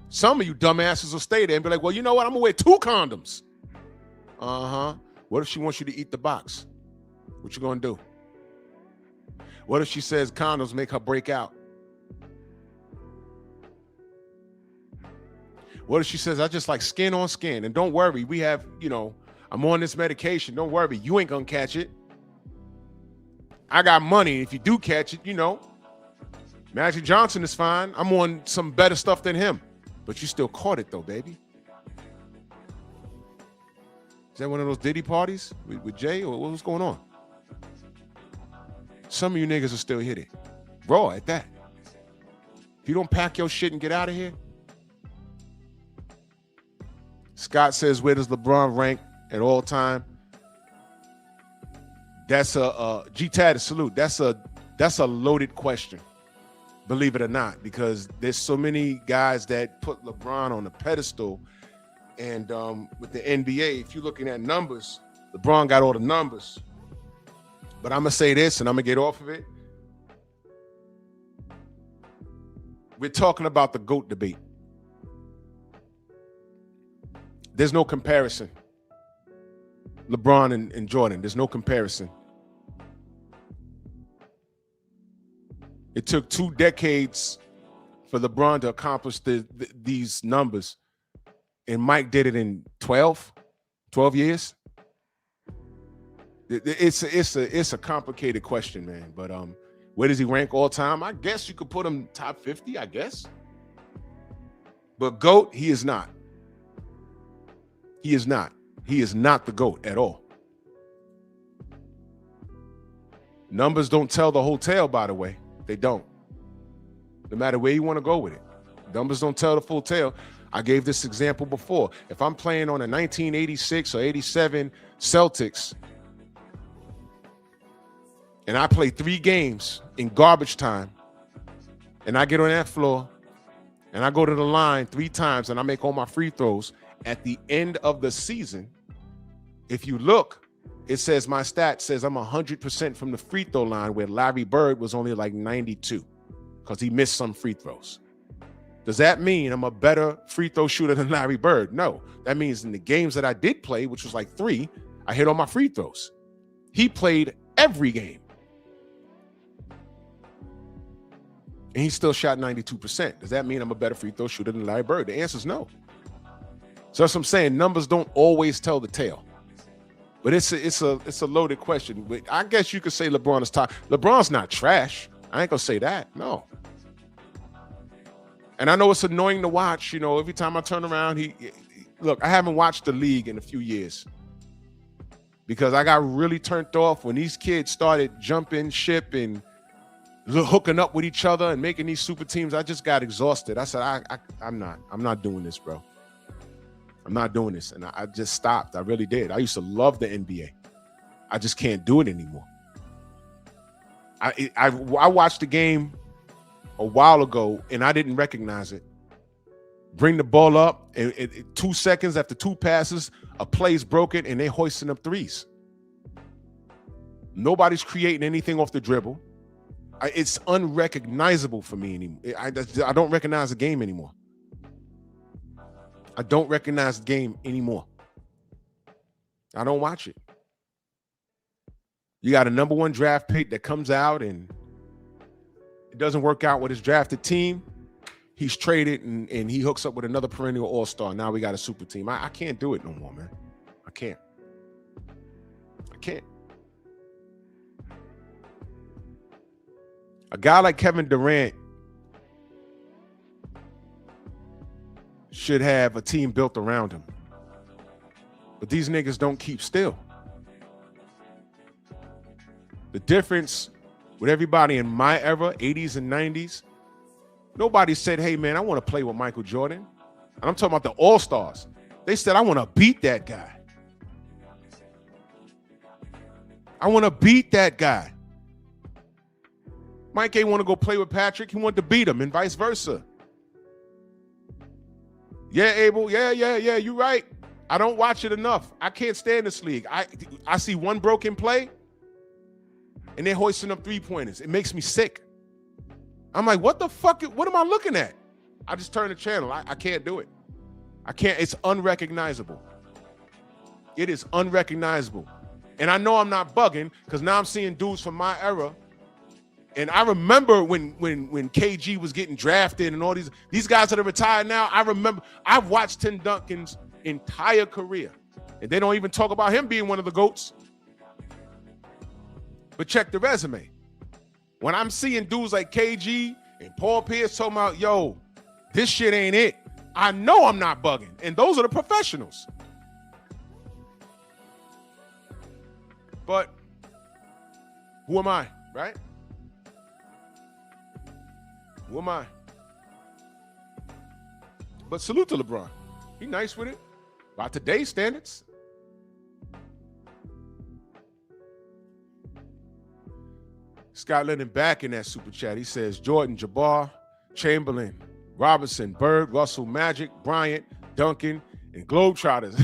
some of you dumbasses will stay there and be like, well, you know what? I'm gonna wear 2 condoms. What if she wants you to eat the box? What you gonna do? What if she says condoms make her break out? What if she says, I just like skin on skin, and don't worry, we have, you know, I'm on this medication, don't worry, you ain't gonna catch it. I got money, if you do catch it, you know, Magic Johnson is fine. I'm on some better stuff than him. But you still caught it though, baby. Is that one of those Diddy parties with Jay, or what's going on? Some of you niggas will still hit it. Raw at that. If you don't pack your shit and get out of here. Scott says, where does LeBron rank at all time? That's a G-Tad, salute. That's a loaded question, believe it or not, because there's so many guys that put LeBron on a pedestal. And with the NBA, if you're looking at numbers, LeBron got all the numbers. But I'm going to say this, and I'm going to get off of it. We're talking about the GOAT debate. There's no comparison. LeBron and Jordan, there's no comparison. It took 2 decades for LeBron to accomplish these numbers. And Mike did it in 12 years. It's a complicated question, man. But where does he rank all time? I guess you could put him top 50, I guess. But GOAT, he is not. He is not. He is not the GOAT at all. Numbers don't tell the whole tale, by the way. They don't. No matter where you want to go with it. Numbers don't tell the full tale. I gave this example before. If I'm playing on a 1986 or 87 Celtics, and I play 3 games in garbage time, and I get on that floor, and I go to the line 3 times, and I make all my free throws, at the end of the season, if you look, it says my stat says I'm 100% from the free throw line, where Larry Bird was only like 92 because he missed some free throws. Does that mean I'm a better free throw shooter than Larry Bird? No. That means in the games that I did play, which was like 3, I hit all my free throws. He played every game. And he still shot 92%. Does that mean I'm a better free throw shooter than Larry Bird? The answer is no. So that's what I'm saying. Numbers don't always tell the tale. But it's a loaded question. But I guess you could say LeBron is top. LeBron's not trash. I ain't gonna say that. No. And I know it's annoying to watch. You know, every time I turn around, look. I haven't watched the league in a few years because I got really turned off when these kids started jumping ship and hooking up with each other and making these super teams. I just got exhausted. I said, I'm not doing this, bro. I'm not doing this. And I just stopped. I really did. I used to love the NBA. I just can't do it anymore. I watched the game a while ago and I didn't recognize it. Bring the ball up and 2 seconds after 2 passes, a play's broken and they hoisting up threes. Nobody's creating anything off the dribble. It's unrecognizable for me anymore. I don't recognize the game anymore. I don't recognize the game anymore. I don't watch it. You got a number 1 draft pick that comes out and it doesn't work out with his drafted team. He's traded and he hooks up with another perennial all-star. Now we got a super team. I can't do it no more, man. I can't. A guy like Kevin Durant should have a team built around him. But these niggas don't keep still. The difference with everybody in my era, 80s and 90s, nobody said, hey, man, I want to play with Michael Jordan. And I'm talking about the all-stars. They said, I want to beat that guy. I want to beat that guy. Mike ain't want to go play with Patrick. He wanted to beat him and vice versa. Yeah, Abel. Yeah. You're right. I don't watch it enough. I can't stand this league. I see one broken play and they're hoisting up 3-pointers. It makes me sick. I'm like, what the fuck? What am I looking at? I just turn the channel. I can't do it. I can't. It's unrecognizable. It is unrecognizable. And I know I'm not bugging because now I'm seeing dudes from my era. And I remember when KG was getting drafted and all these guys that are retired now, I remember I've watched Tim Duncan's entire career. And they don't even talk about him being one of the GOATs. But check the resume. When I'm seeing dudes like KG and Paul Pierce talking about, yo, this shit ain't it, I know I'm not bugging. And those are the professionals. But who am I, right? Who am I? But salute to LeBron. He nice with it. By today's standards. Scott Lennon back in that super chat. He says Jordan, Jabbar, Chamberlain, Robinson, Bird, Russell, Magic, Bryant, Duncan, and Globetrotters.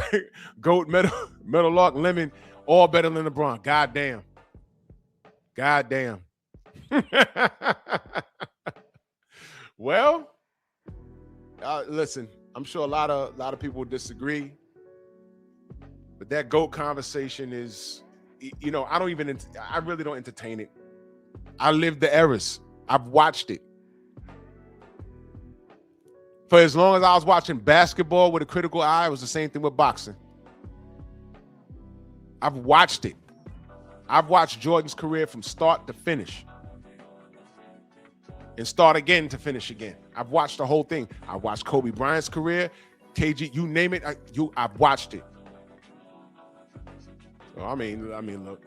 Goat, Metal Lark, Lemon, all better than LeBron. Goddamn. Well, listen, I'm sure a lot of people will disagree, but that GOAT conversation is, you know, I really don't entertain it. I lived the eras. I've watched it. For as long as I was watching basketball with a critical eye, it was the same thing with boxing. I've watched it. I've watched Jordan's career from start to finish. And start again to finish again. I've watched the whole thing. I watched Kobe Bryant's career, KG, you name it. I've watched it. So I mean, look.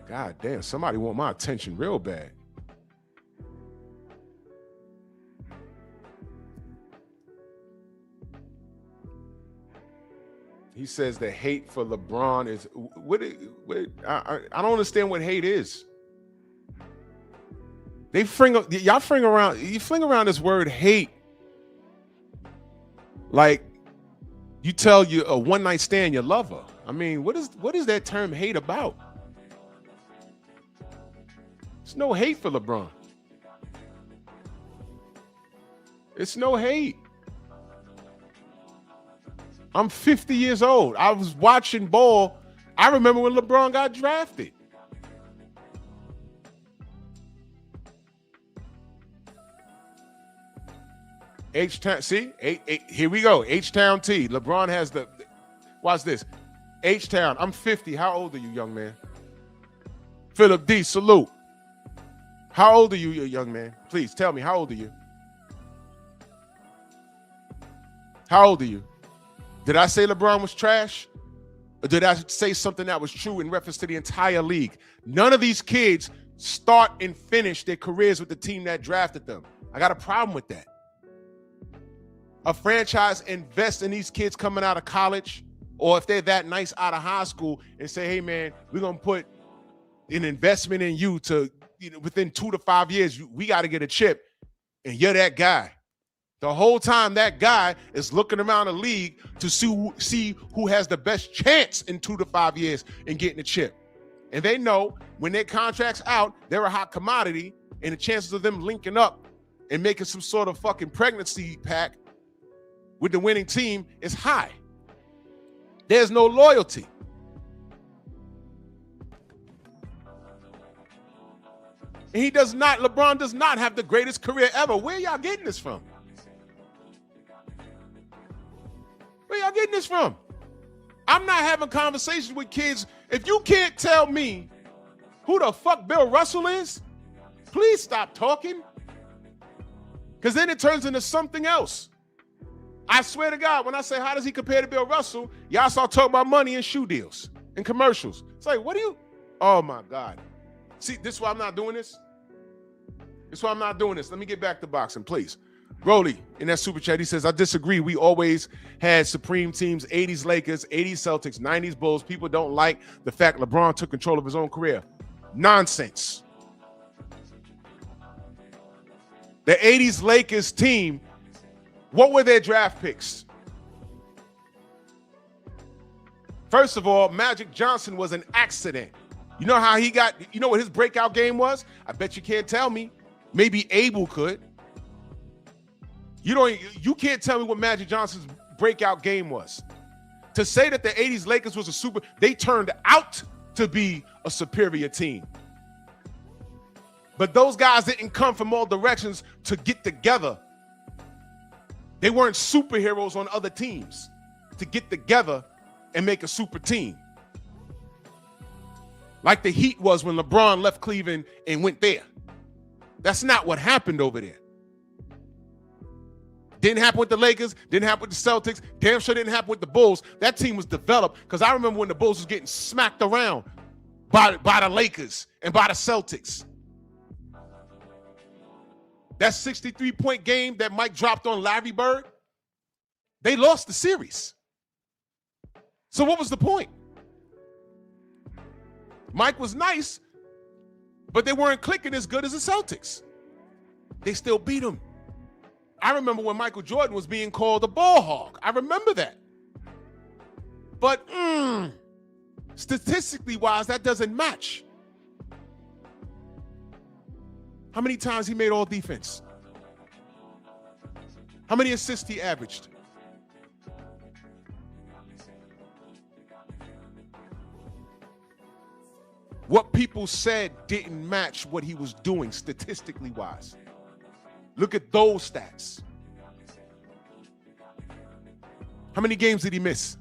God damn, somebody want my attention real bad. He says the hate for LeBron is I don't understand what hate is. You fling around this word hate like you tell a one night stand your lover. I mean, what is that term hate about? There's no hate for LeBron. It's no hate. I'm 50 years old. I was watching ball. I remember when LeBron got drafted. H-Town, see? Here we go. H-Town T. LeBron has the, watch this. H-Town, I'm 50. How old are you, young man? Philip D, salute. How old are you, young man? Please tell me, how old are you? How old are you? Did I say LeBron was trash? Or did I say something that was true in reference to the entire league? None of these kids start and finish their careers with the team that drafted them. I got a problem with that. A franchise invests in these kids coming out of college, or if they're that nice out of high school, and say, hey, man, we're going to put an investment in you to, within 2 to 5 years, we got to get a chip, and you're that guy. The whole time that guy is looking around the league to see who has the best chance in 2 to 5 years in getting a chip. And they know when their contract's out, they're a hot commodity, and the chances of them linking up and making some sort of fucking pregnancy pack with the winning team is high. There's no loyalty. And LeBron does not have the greatest career ever. Where y'all getting this from? Where y'all getting this from? I'm not having conversations with kids. If you can't tell me who the fuck Bill Russell is, please stop talking. Because then it turns into something else. I swear to God, when I say, how does he compare to Bill Russell? Y'all start talking about money and shoe deals and commercials. It's like, what do you? Oh my God. See, this is why I'm not doing this. This is why I'm not doing this. Let me get back to boxing, please. Rolly, in that super chat, he says, I disagree. We always had supreme teams, 80s Lakers, 80s Celtics, 90s Bulls. People don't like the fact LeBron took control of his own career. Nonsense. The 80s Lakers team, what were their draft picks? First of all, Magic Johnson was an accident. You know how he got, you know what his breakout game was? I bet you can't tell me. Maybe Abel could. You can't tell me what Magic Johnson's breakout game was. To say that the 80s Lakers was they turned out to be a superior team. But those guys didn't come from all directions to get together. They weren't superheroes on other teams to get together and make a super team. Like the Heat was when LeBron left Cleveland and went there. That's not what happened over there. Didn't happen with the Lakers, didn't happen with the Celtics, damn sure didn't happen with the Bulls. That team was developed because I remember when the Bulls was getting smacked around by the Lakers and by the Celtics. That 63-point game that Mike dropped on Larry Bird, they lost the series. So what was the point? Mike was nice, but they weren't clicking as good as the Celtics. They still beat them. I remember when Michael Jordan was being called a ball hog. I remember that. But statistically wise, that doesn't match. How many times he made all defense? How many assists he averaged? What people said didn't match what he was doing statistically wise. Look at those stats. How many games did he miss?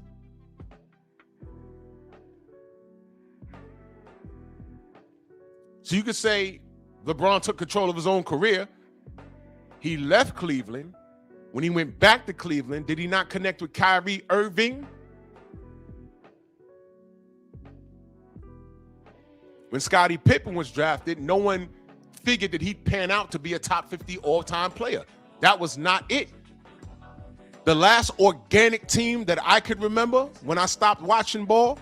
So you could say LeBron took control of his own career. He left Cleveland. When he went back to Cleveland, did he not connect with Kyrie Irving? When Scottie Pippen was drafted, no one figured that he'd pan out to be a top 50 all-time player. That was not it. The last organic team that I could remember when I stopped watching ball,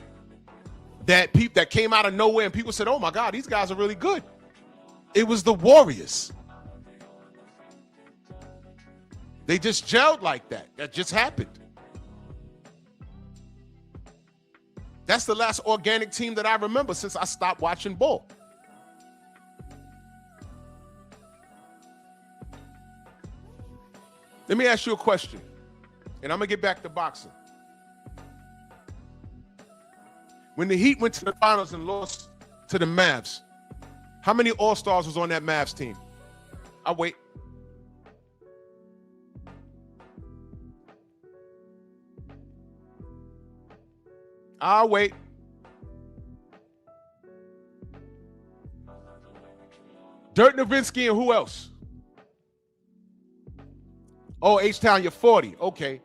that came out of nowhere and people said, oh my God, these guys are really good. It was the Warriors. They just gelled like that. That just happened. That's the last organic team that I remember since I stopped watching ball. Let me ask you a question, and I'm going to get back to boxing. When the Heat went to the finals and lost to the Mavs, how many All-Stars was on that Mavs team? I'll wait. I'll wait. Dirk Nowitzki and who else? Oh, H-Town, you're 40. Okay.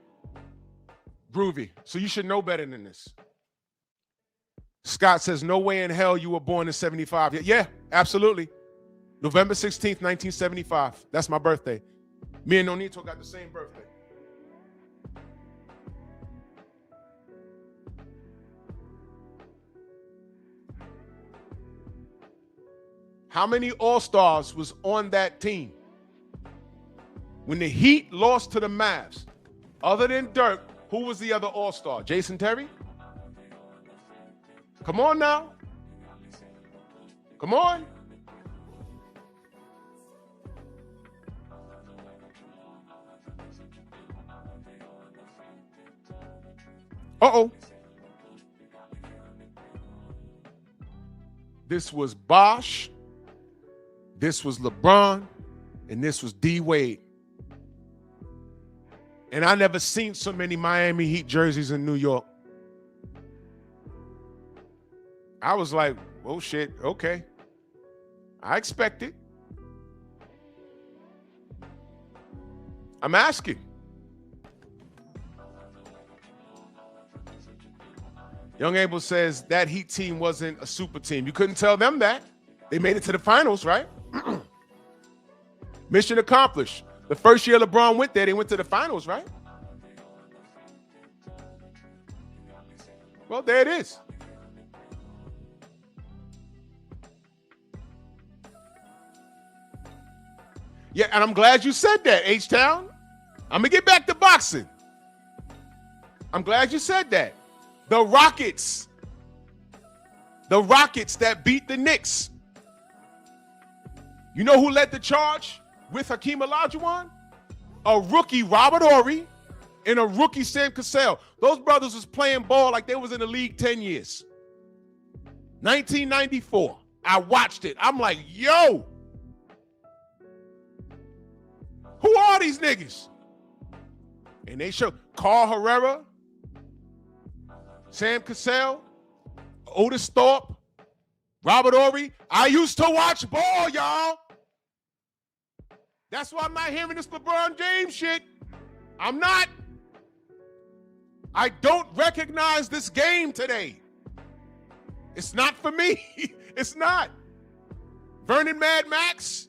Groovy. So you should know better than this. Scott says, no way in hell you were born in 75. Yeah, absolutely. November 16th, 1975. That's my birthday. Me and Nonito got the same birthday. How many All-Stars was on that team? When the Heat lost to the Mavs, other than Dirk, who was the other All-Star? Jason Terry? Come on now. Come on. Uh-oh. This was Bosh. This was LeBron. And this was D. Wade. And I never seen so many Miami Heat jerseys in New York. I was like, oh shit, okay. I expect it. I'm asking. Young Abel says that Heat team wasn't a super team. You couldn't tell them that. They made it to the finals, right? Mission accomplished. The first year LeBron went there, they went to the finals, right? Well, there it is. Yeah, and I'm glad you said that, H-Town. I'm going to get back to boxing. I'm glad you said that. The Rockets that beat the Knicks. You know who led the charge with Hakeem Olajuwon? A rookie, Robert Horry, and a rookie, Sam Cassell. Those brothers was playing ball like they was in the league 10 years. 1994. I watched it. I'm like, yo. Who are these niggas? And they show Carl Herrera, Sam Cassell, Otis Thorpe, Robert Horry. I used to watch ball, y'all. That's why I'm not hearing this LeBron James shit. I'm not. I don't recognize this game today. It's not for me. It's not. Vernon Mad Max.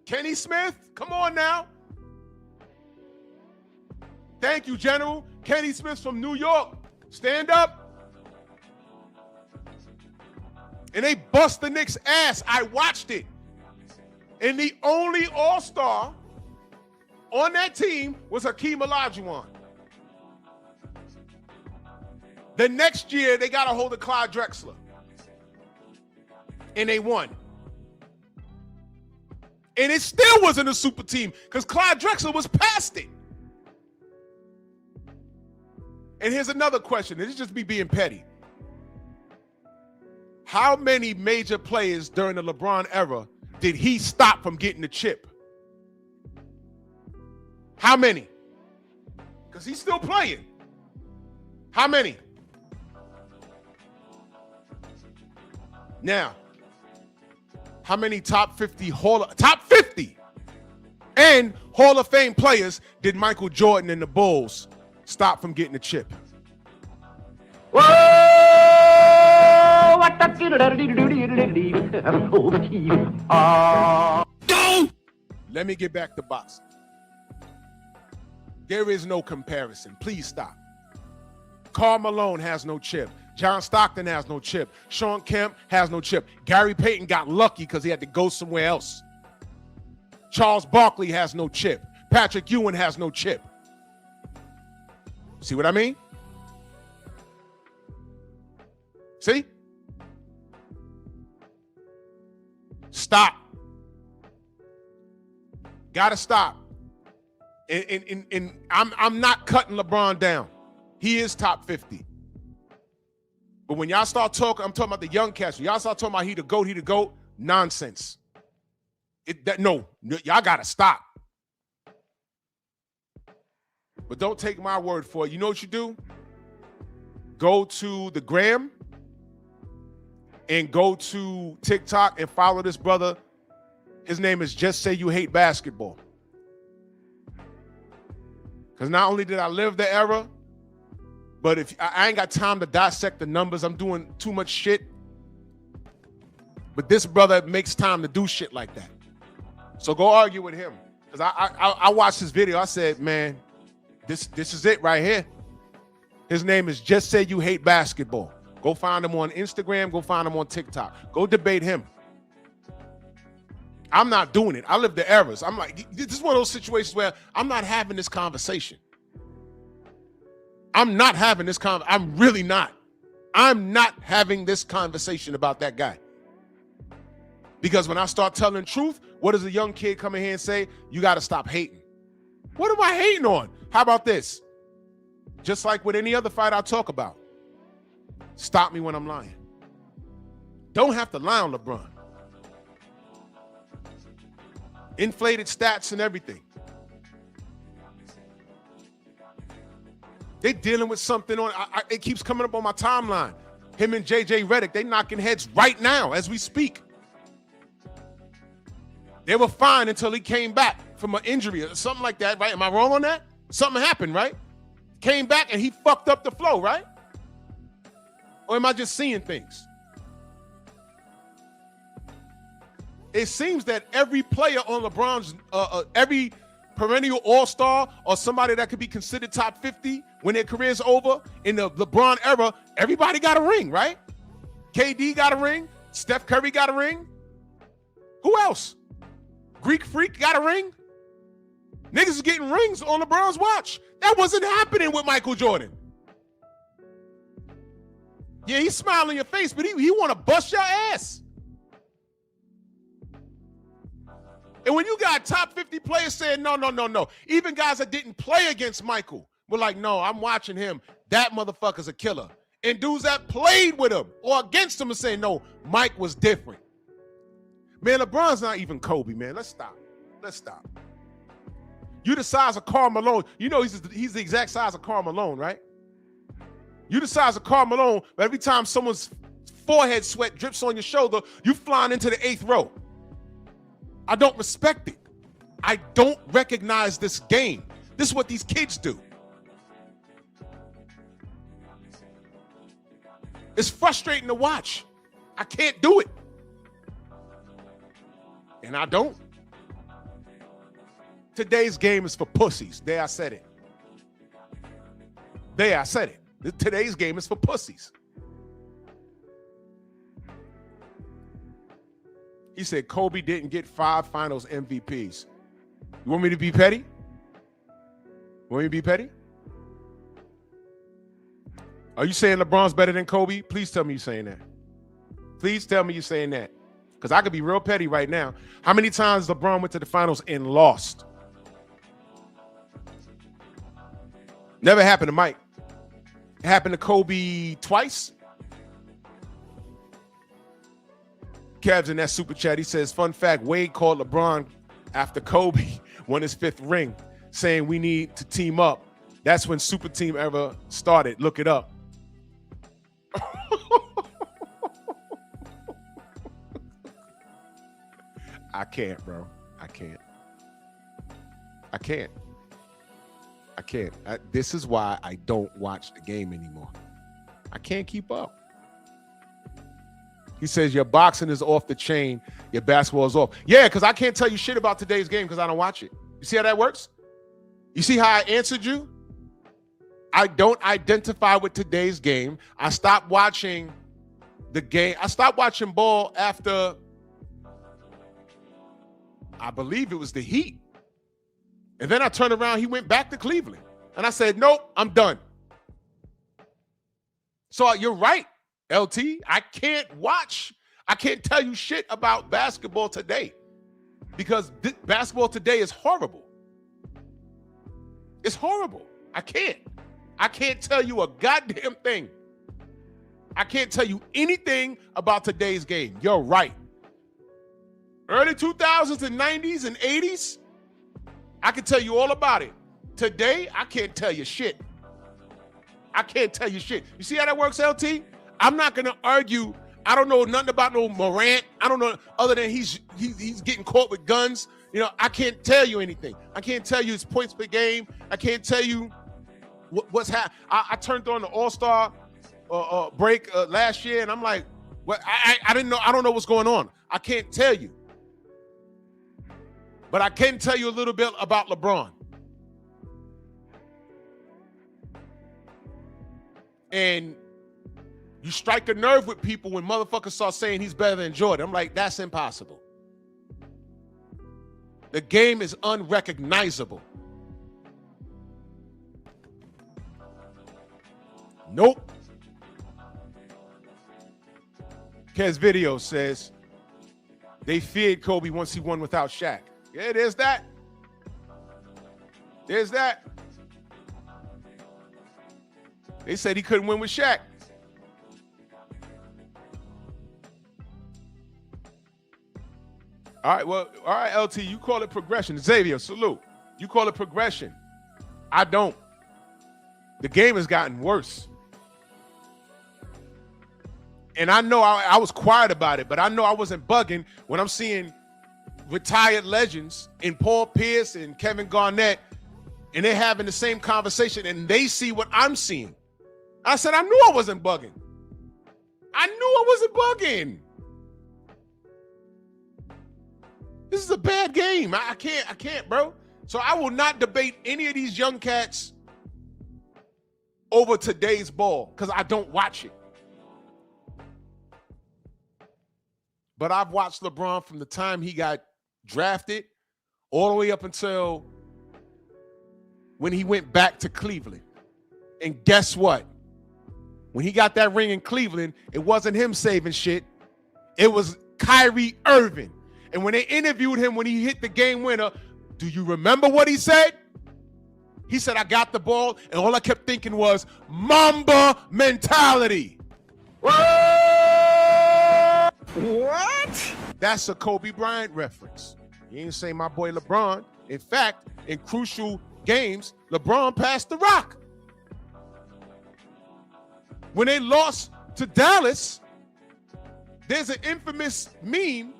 Kenny Smith. Come on now. Thank you, General. Kenny Smith from New York. Stand up. And they bust the Knicks' ass. I watched it. And the only All-Star on that team was Hakeem Olajuwon. The next year, they got a hold of Clyde Drexler. And they won. And it still wasn't a super team because Clyde Drexler was past it. And here's another question. This is just me being petty. How many major players during the LeBron era did he stop from getting the chip? How many? Because he's still playing. How many? Now, how many top 50 and Hall of Fame players did Michael Jordan and the Bulls stop from getting the chip? Whoa! Let me get back to boxing. There is no comparison. Please stop. Karl Malone has no chip. John Stockton has no chip. Sean Kemp has no chip. Gary Payton got lucky because he had to go somewhere else. Charles Barkley has no chip. Patrick Ewing has no chip. See what I mean? See? Stop. Gotta stop. And I'm not cutting LeBron down. He is top 50. But when y'all start talking, I'm talking about the young cats. Y'all start talking about he the GOAT, nonsense. No, y'all gotta stop. But don't take my word for it. You know what you do? go to the gram and go to TikTok and follow this brother. His name is Just Say You Hate Basketball. Because not only did I live the era, but if I ain't got time to dissect the numbers, I'm doing too much shit. But this brother makes time to do shit like that. So go argue with him. Because I watched this video. I said, man, this is it right here. His name is Just Say You Hate Basketball. Go find him on Instagram. Go find him on TikTok. Go debate him. I'm not doing it. I live the eras. I'm like, this is one of those situations where I'm not having this conversation. I'm not having this I'm really not. I'm not having this conversation about that guy. Because when I start telling the truth, what does a young kid come in here and say? You got to stop hating. What am I hating on? How about this? Just like with any other fight I talk about. Stop me when I'm lying. Don't have to lie on LeBron. Inflated stats and everything. They dealing with something on, it keeps coming up on my timeline. Him and JJ Redick, they knocking heads right now as we speak. They were fine until he came back from an injury or something like that, right? Am I wrong on that? Something happened, right? Came back and he fucked up the flow, right? Or am I just seeing things? It seems that every player on LeBron's, every perennial all-star or somebody that could be considered top 50 when their career's over in the LeBron era, everybody got a ring, right? KD got a ring. Steph Curry got a ring. Who else? Greek Freak got a ring. Niggas is getting rings on LeBron's watch. That wasn't happening with Michael Jordan. Yeah, he's smiling in your face, but he want to bust your ass. And when you got top 50 players saying, no. Even guys that didn't play against Michael were like, no, I'm watching him. That motherfucker's a killer. And dudes that played with him or against him are saying, no, Mike was different. Man, LeBron's not even Kobe, man. Let's stop. You the size of Karl Malone. You know he's the exact size of Karl Malone, right? You the size of Karl Malone, but every time someone's forehead sweat drips on your shoulder, you flying into the 8th row. I don't respect it. I don't recognize this game. This is what these kids do. It's frustrating to watch. I can't do it. And I don't. Today's game is for pussies. There, I said it. Today's game is for pussies. He said Kobe didn't get 5 finals MVPs. You want me to be petty? Are you saying LeBron's better than Kobe? Please tell me you're saying that. Because I could be real petty right now. How many times LeBron went to the finals and lost? Never happened to Mike. It happened to Kobe twice. Kev's in that super chat. He says, fun fact, Wade called LeBron after Kobe won his 5th ring, saying we need to team up. That's when Super Team ever started. Look it up. I can't, bro. I can't. This is why I don't watch the game anymore. I can't keep up. He says your boxing is off the chain, your basketball is off. Yeah, because I can't tell you shit about today's game because I don't watch it. You see how that works? You see how I answered you? I don't identify with today's game. I stopped watching the game. I stopped watching ball after, I believe it was the Heat. And then I turned around, he went back to Cleveland. And I said, nope, I'm done. So you're right, LT. I can't tell you shit about basketball today because basketball today is horrible. It's horrible. I can't tell you a goddamn thing. I can't tell you anything about today's game. You're right. Early 2000s and 90s and 80s, I can tell you all about it. Today, I can't tell you shit. I can't tell you shit. You see how that works, LT? I'm not gonna argue. I don't know nothing about no Morant. I don't know other than he's getting caught with guns. You know, I can't tell you anything. I can't tell you his points per game. I can't tell you what's happening. I turned on the All-Star break last year, and I'm like, what? I didn't know. I don't know what's going on. I can't tell you. But I can tell you a little bit about LeBron. And you strike a nerve with people when motherfuckers start saying he's better than Jordan. I'm like, that's impossible. The game is unrecognizable. Nope. Kez Video says they feared Kobe once he won without Shaq. Yeah, there's that. There's that. They said he couldn't win with Shaq. All right, well, all right, LT, you call it progression. Xavier, salute. You call it progression. I don't. The game has gotten worse. And I know I was quiet about it, but I know I wasn't bugging when I'm seeing retired legends in Paul Pierce and Kevin Garnett, and they're having the same conversation, and they see what I'm seeing. I said, I knew I wasn't bugging. I knew I wasn't bugging. This is a bad game. I can't, bro. So I will not debate any of these young cats over today's ball because I don't watch it. But I've watched LeBron from the time he got drafted all the way up until when he went back to Cleveland. And guess what? When he got that ring in Cleveland, it wasn't him saving shit. It was Kyrie Irving. And when they interviewed him when he hit the game winner, do you remember what he said? He said, I got the ball, and all I kept thinking was Mamba mentality. What? That's a Kobe Bryant reference. You ain't say my boy LeBron. In fact, in crucial games, LeBron passed the rock. When they lost to Dallas, there's an infamous meme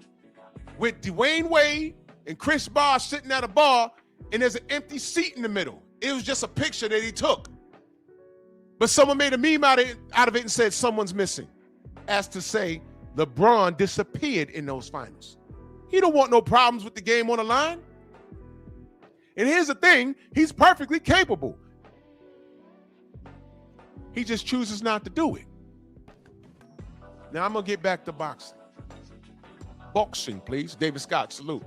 with Dwayne Wade and Chris Bosh sitting at a bar, and there's an empty seat in the middle. It was just a picture that he took. But someone made a meme out of it and said someone's missing, as to say LeBron disappeared in those finals. He don't want no problems with the game on the line. And here's the thing, he's perfectly capable. He just chooses not to do it. Now I'm gonna get back to boxing. Boxing, please. David Scott, salute.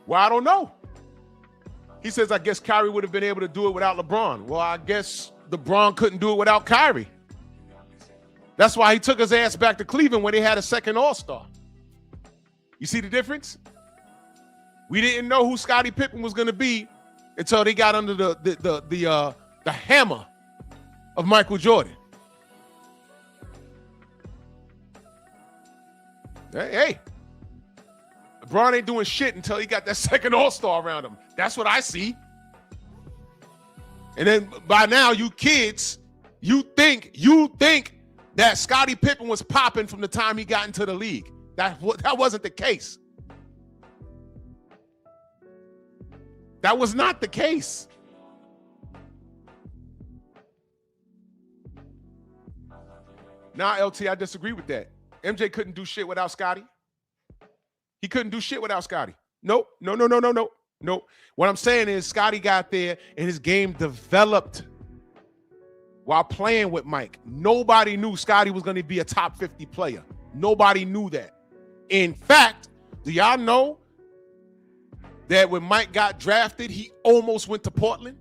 Well, I don't know. He says, I guess Kyrie would have been able to do it without LeBron. Well, I guess LeBron couldn't do it without Kyrie. That's why he took his ass back to Cleveland when they had a second All-Star. You see the difference? We didn't know who Scottie Pippen was going to be until they got under the hammer of Michael Jordan. Hey, LeBron ain't doing shit until he got that second All-Star around him. That's what I see. And then by now, you kids, you think that Scottie Pippen was popping from the time he got into the league. That wasn't the case. That was not the case. Nah, LT, I disagree with that. MJ couldn't do shit without Scottie. He couldn't do shit without Scottie. Nope. No. What I'm saying is Scottie got there and his game developed while playing with Mike. Nobody knew Scottie was going to be a top 50 player. Nobody knew that. In fact, do y'all know that when Mike got drafted, he almost went to Portland?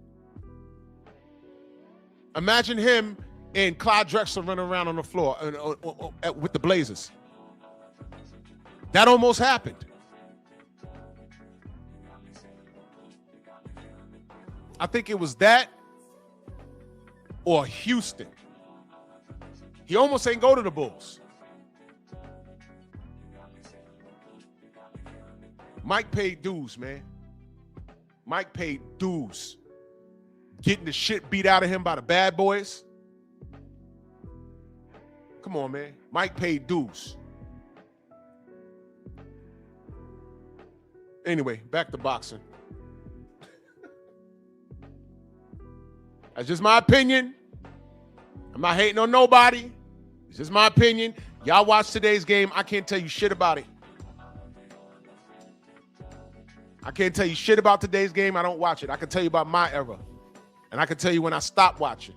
Imagine him and Clyde Drexler running around on the floor with the Blazers. That almost happened. I think it was that or Houston. He almost ain't go to the Bulls. Mike paid dues, man. Mike paid dues. Getting the shit beat out of him by the bad boys. Come on, man. Mike paid dues. Anyway, back to boxing. That's just my opinion. I'm not hating on nobody. It's just my opinion. Y'all watch today's game. I can't tell you shit about it. I can't tell you shit about today's game. I don't watch it. I can tell you about my era. And I can tell you when I stopped watching.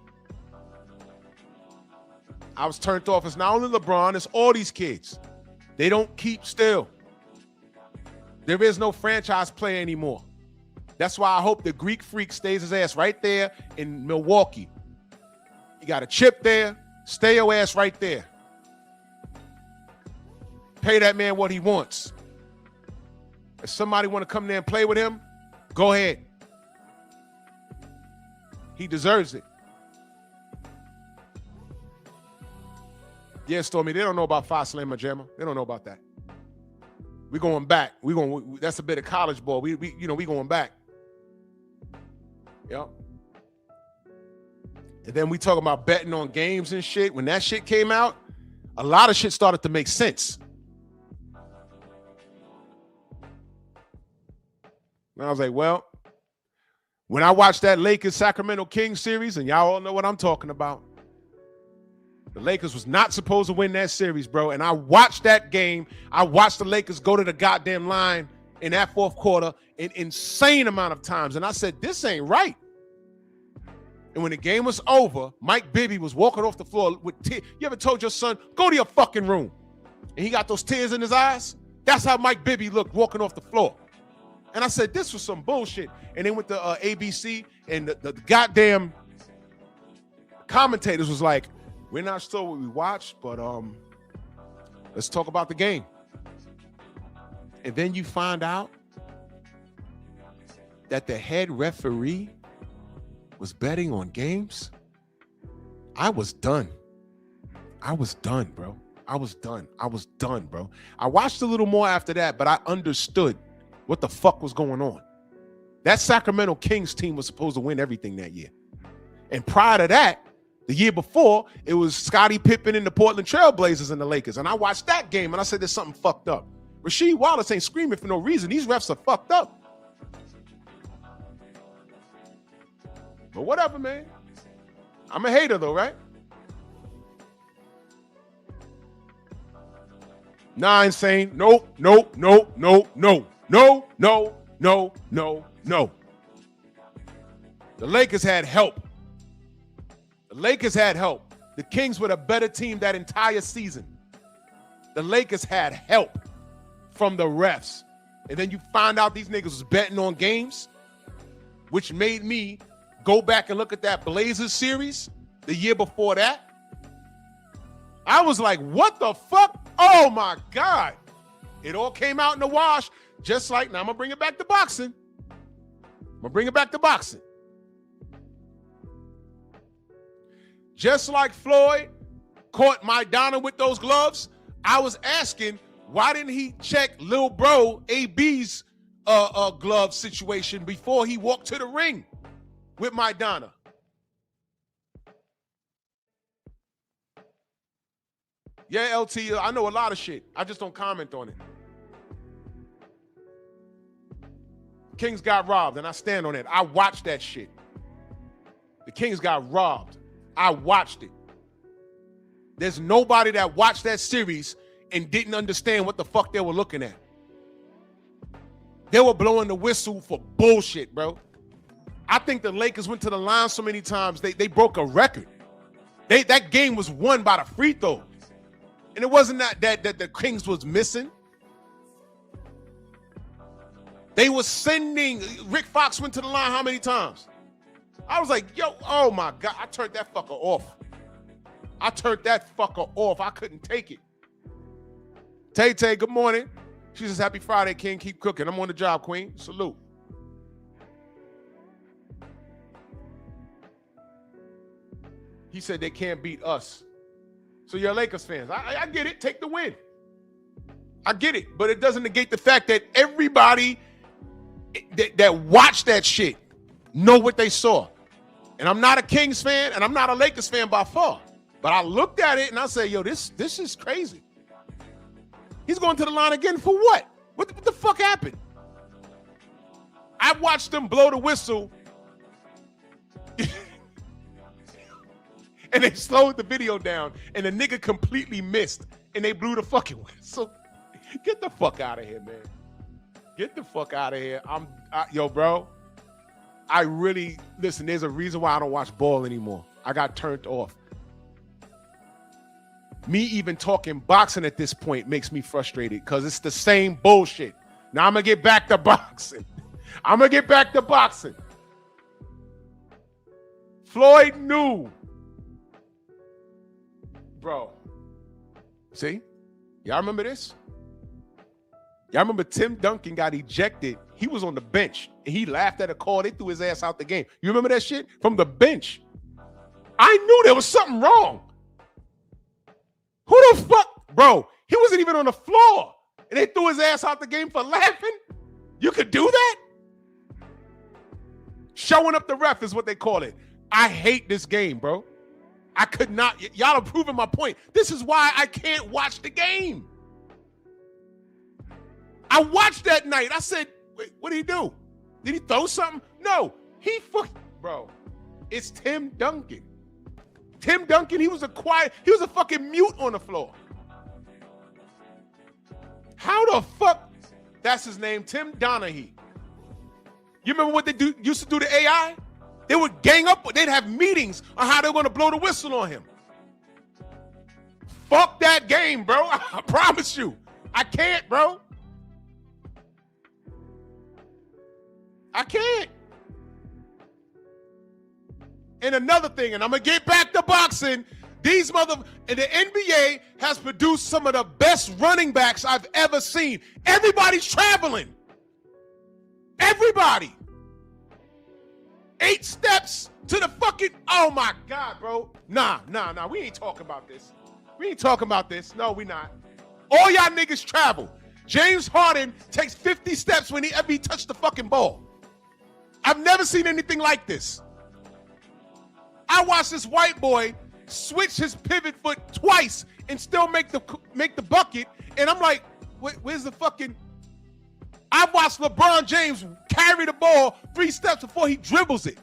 I was turned off. It's not only LeBron, it's all these kids. They don't keep still. There is no franchise player anymore. That's why I hope the Greek Freak stays his ass right there in Milwaukee. You got a chip there. Stay your ass right there. Pay that man what he wants. If somebody want to come there and play with him, go ahead. He deserves it. Yeah, Stormy, they don't know about Five Slammer Jammer. They don't know about that. We going back. That's a bit of college ball. We going back. Yep. And then we talking about betting on games and shit. When that shit came out, a lot of shit started to make sense. And I was like, well, when I watched that Lakers-Sacramento Kings series, and y'all all know what I'm talking about, the Lakers was not supposed to win that series, bro. And I watched that game. I watched the Lakers go to the goddamn line in that fourth quarter an insane amount of times. And I said, this ain't right. And when the game was over, Mike Bibby was walking off the floor with tears. You ever told your son, go to your fucking room? And he got those tears in his eyes? That's how Mike Bibby looked walking off the floor. And I said, this was some bullshit. And then with the ABC and the goddamn commentators was like, we're not sure what we watched, but let's talk about the game. And then you find out that the head referee was betting on games. I was done. I was done, bro. I was done, bro. I watched a little more after that, but I understood what the fuck was going on. That Sacramento Kings team was supposed to win everything that year. And prior to that, the year before, it was Scottie Pippen and the Portland Trail Blazers and the Lakers. And I watched that game and I said, there's something fucked up. Rasheed Wallace ain't screaming for no reason. These refs are fucked up. But whatever, man. I'm a hater though, right? Nah, insane. Nope. No. The Lakers had help. The Kings were a better team that entire season. The Lakers had help from the refs. And then you find out these niggas was betting on games, which made me go back and look at that Blazers series the year before that. I was like, what the fuck? Oh my God. It all came out in the wash, just like, now I'm gonna bring it back to boxing. Just like Floyd caught Maidana with those gloves, I was asking, why didn't he check Lil Bro AB's glove situation before he walked to the ring with Maidana? Yeah, LT, I know a lot of shit. I just don't comment on it. Kings got robbed, and I stand on it. I watched that shit. The Kings got robbed. I watched it. There's nobody that watched that series and didn't understand what the fuck they were looking at. They were blowing the whistle for bullshit, bro. I think the Lakers went to the line so many times, they broke a record. That game was won by the free throws. And it wasn't that the Kings was missing. They were sending, Rick Fox went to the line how many times? I was like, yo, oh my God, I turned that fucker off. I couldn't take it. Tay, good morning. She says, happy Friday, King. Keep cooking. I'm on the job, Queen. Salute. He said they can't beat us. So you're Lakers fans. I get it. Take the win. I get it. But it doesn't negate the fact that everybody that watch that shit know what they saw. And I'm not a Kings fan and I'm not a Lakers fan by far. But I looked at it and I said, yo, this is crazy. He's going to the line again for what? What the fuck happened? I watched them blow the whistle and they slowed the video down and the nigga completely missed and they blew the fucking whistle. Get the fuck out of here, man. Get the fuck out of here. Yo, bro, I really, listen, there's a reason why I don't watch ball anymore. I got turned off. Me even talking boxing at this point makes me frustrated because it's the same bullshit. Now I'm going to get back to boxing. Floyd knew. Bro. See? Y'all remember this? Y'all remember Tim Duncan got ejected. He was on the bench and he laughed at a call. They threw his ass out the game. You remember that shit? From the bench. I knew there was something wrong. Who the fuck? Bro, he wasn't even on the floor. And they threw his ass out the game for laughing? You could do that? Showing up the ref is what they call it. I hate this game, bro. I could not. Y'all are proving my point. This is why I can't watch the game. I watched that night. I said, wait, what did he do? Did he throw something? No. He fucked. Bro, it's Tim Duncan. Tim Duncan, he was a fucking mute on the floor. How the fuck? That's his name, Tim Donaghy. You remember what they used to do to AI? They would gang up, they'd have meetings on how they're going to blow the whistle on him. Fuck that game, bro. I promise you. I can't, bro. I can't. And another thing, and I'm going to get back to boxing, and the NBA has produced some of the best running backs I've ever seen. Everybody's traveling. Everybody. 8 steps to the fucking, oh my God, bro. Nah, we ain't talking about this. No, we not. All y'all niggas travel. James Harden takes 50 steps when he touched the fucking ball. I've never seen anything like this. I watched this white boy switch his pivot foot twice and still make the bucket, and I'm like, where's the fucking... I've watched LeBron James carry the ball 3 steps before he dribbles it.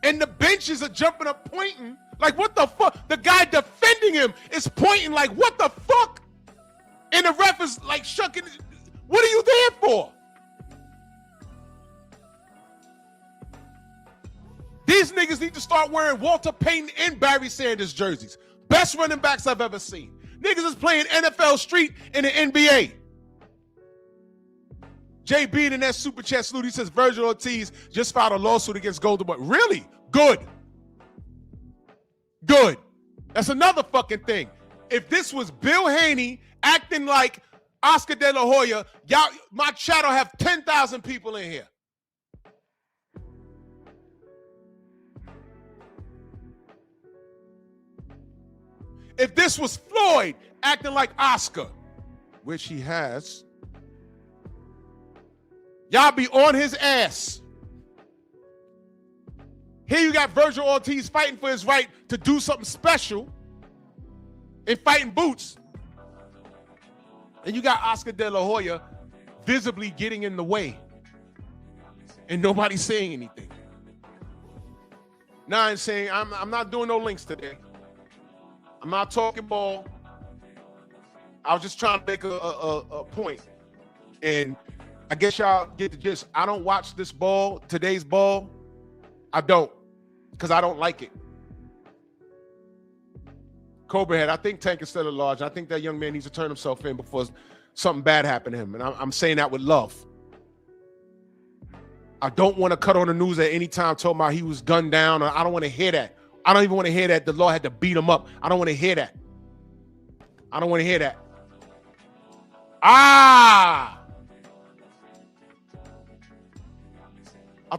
And the benches are jumping up pointing like, what the fuck? The guy defending him is pointing like, what the fuck? And the ref is like shucking. What are you there for? These niggas need to start wearing Walter Payton and Barry Sanders jerseys. Best running backs I've ever seen. Niggas is playing NFL Street in the NBA. JB in that super chat salute, he says Virgil Ortiz just filed a lawsuit against Golden Boy. Really? Good. Good. That's another fucking thing. If this was Bill Haney acting like Oscar De La Hoya, y'all, my chat will have 10,000 people in here. If this was Floyd acting like Oscar, which he has, y'all be on his ass. Here you got Virgil Ortiz fighting for his right to do something special and fighting boots. And you got Oscar De La Hoya visibly getting in the way and nobody's saying anything. Now I'm saying I'm not doing no links today. I'm not talking ball. I was just trying to make a point. And I guess y'all get the gist. I don't watch this ball, today's ball. I don't, because I don't like it. Cobra Head, I think Tank is still at large. I think that young man needs to turn himself in before something bad happened to him. And I'm saying that with love. I don't want to cut on the news at any time talking about he was gunned down. Or I don't want to hear that. I don't even want to hear that the law had to beat him up. I don't want to hear that. I don't want to hear that. I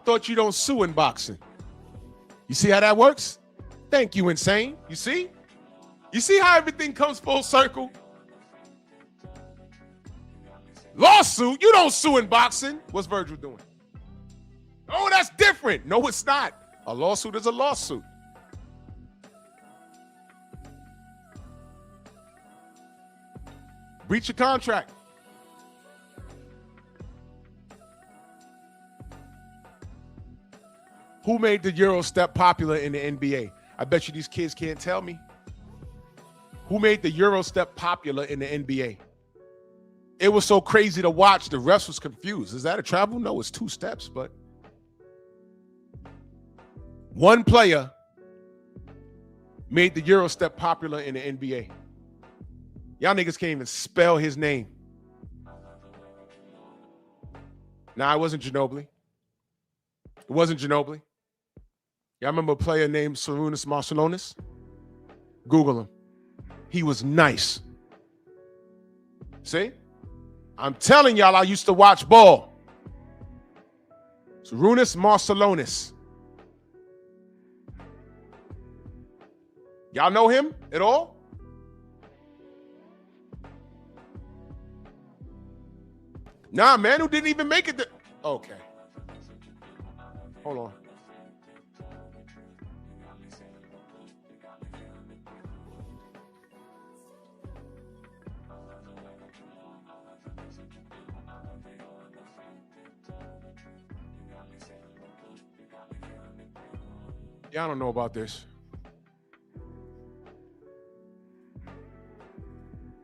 thought you don't sue in boxing. You see how that works? Thank you, Insane. You see? You see how everything comes full circle? Lawsuit? You don't sue in boxing. What's Virgil doing? Oh, that's different. No, it's not. A lawsuit is a lawsuit. Breach of contract. Who made the Euro step popular in the NBA? I bet you these kids can't tell me. Who made the Euro step popular in the NBA? It was so crazy to watch, the refs was confused. Is that a travel? No, it's 2 steps, but one player made the Euro step popular in the NBA. Y'all niggas can't even spell his name. Nah, it wasn't Ginobili. It wasn't Ginobili. Y'all remember a player named Sarunas Marciulionis? Google him. He was nice. See? I'm telling y'all, I used to watch ball. Sarunas Marciulionis. Y'all know him at all? Nah, man, who didn't even make it. Okay. Hold on. Y'all don't know about this.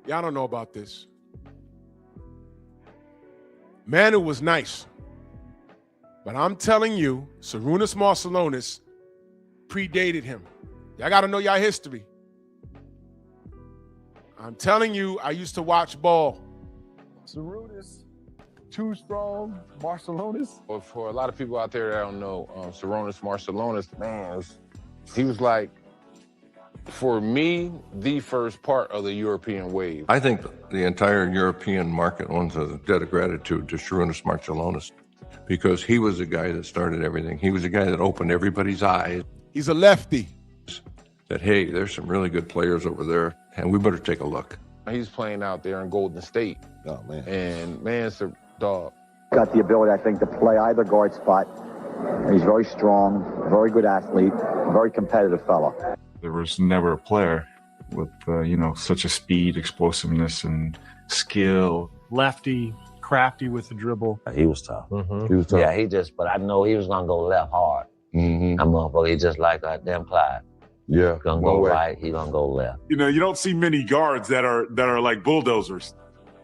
Y'all don't know about this. Manu was nice. But I'm telling you, Sarunas Marciulionis predated him. Y'all got to know y'all history. I'm telling you, I used to watch ball. Sarunas, too strong, Marciulionis. Well, for a lot of people out there that don't know, Sarunas Marciulionis, man, he was like, for me, the first part of the European wave. I think the entire European market owes a debt of gratitude to Sarunas Marciulionis because he was the guy that started everything. He was the guy that opened everybody's eyes. He's a lefty. That, hey, there's some really good players over there, and we better take a look. He's playing out there in Golden State. Oh, man. And, man, it's a dog. Got the ability, I think, to play either guard spot. He's very strong, very good athlete, very competitive fellow. There was never a player with, such a speed, explosiveness, and skill. Lefty, crafty with the dribble. He was tough. He was tough. Yeah, but I know he was going to go left hard. Mm-hmm. That motherfucker, he just like a damn Clyde. Yeah. He's going to go right, he's going to go left. You don't see many guards that are like bulldozers.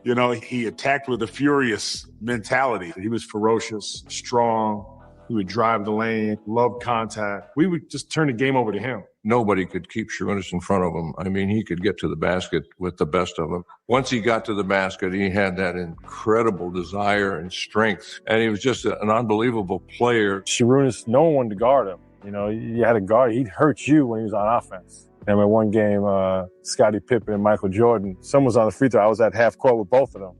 He attacked with a furious mentality. He was ferocious, strong. He would drive the lane, loved contact. We would just turn the game over to him. Nobody could keep Sarunas in front of him. I mean, he could get to the basket with the best of them. Once he got to the basket, he had that incredible desire and strength. And he was just an unbelievable player. Sarunas, no one wanted to guard him. You had a guard, he'd hurt you when he was on offense. I remember one game, Scottie Pippen and Michael Jordan, someone was on the free throw. I was at half court with both of them.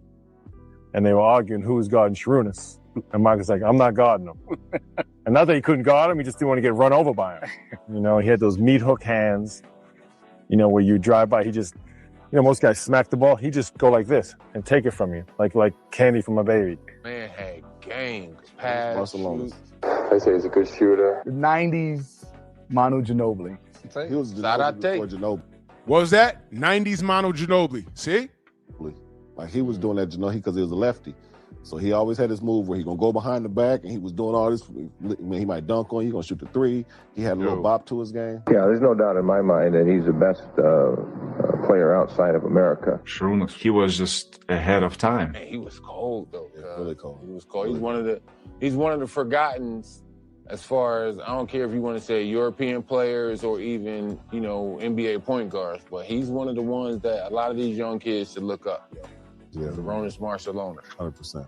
And they were arguing who was guarding Sarunas. And Michael's like, I'm not guarding him. And not that he couldn't guard him, he just didn't want to get run over by him. He had those meat hook hands, where you drive by, he just, most guys smack the ball, he just go like this and take it from you, like candy from a baby. Man had game, pass, shoot. They say he's a good shooter. The 90s Manu Ginobili. He was Ginobili before Ginobili. What was that? 90s Manu Ginobili. See? Like he was doing that, because he was a lefty. So he always had this move where he gonna go behind the back and he was doing all this. He might dunk on you, gonna shoot the three. He had a little bop to his game. Yeah, there's no doubt in my mind that he's the best player outside of America. Sarunas, he was just ahead of time. Man, he was cold though. Really cold. He was cold. He's one of the forgotten, as far as, I don't care if you want to say European players or even NBA point guards, but he's one of the ones that a lot of these young kids should look up. Yeah, Sarunas Marciulionis. 100%.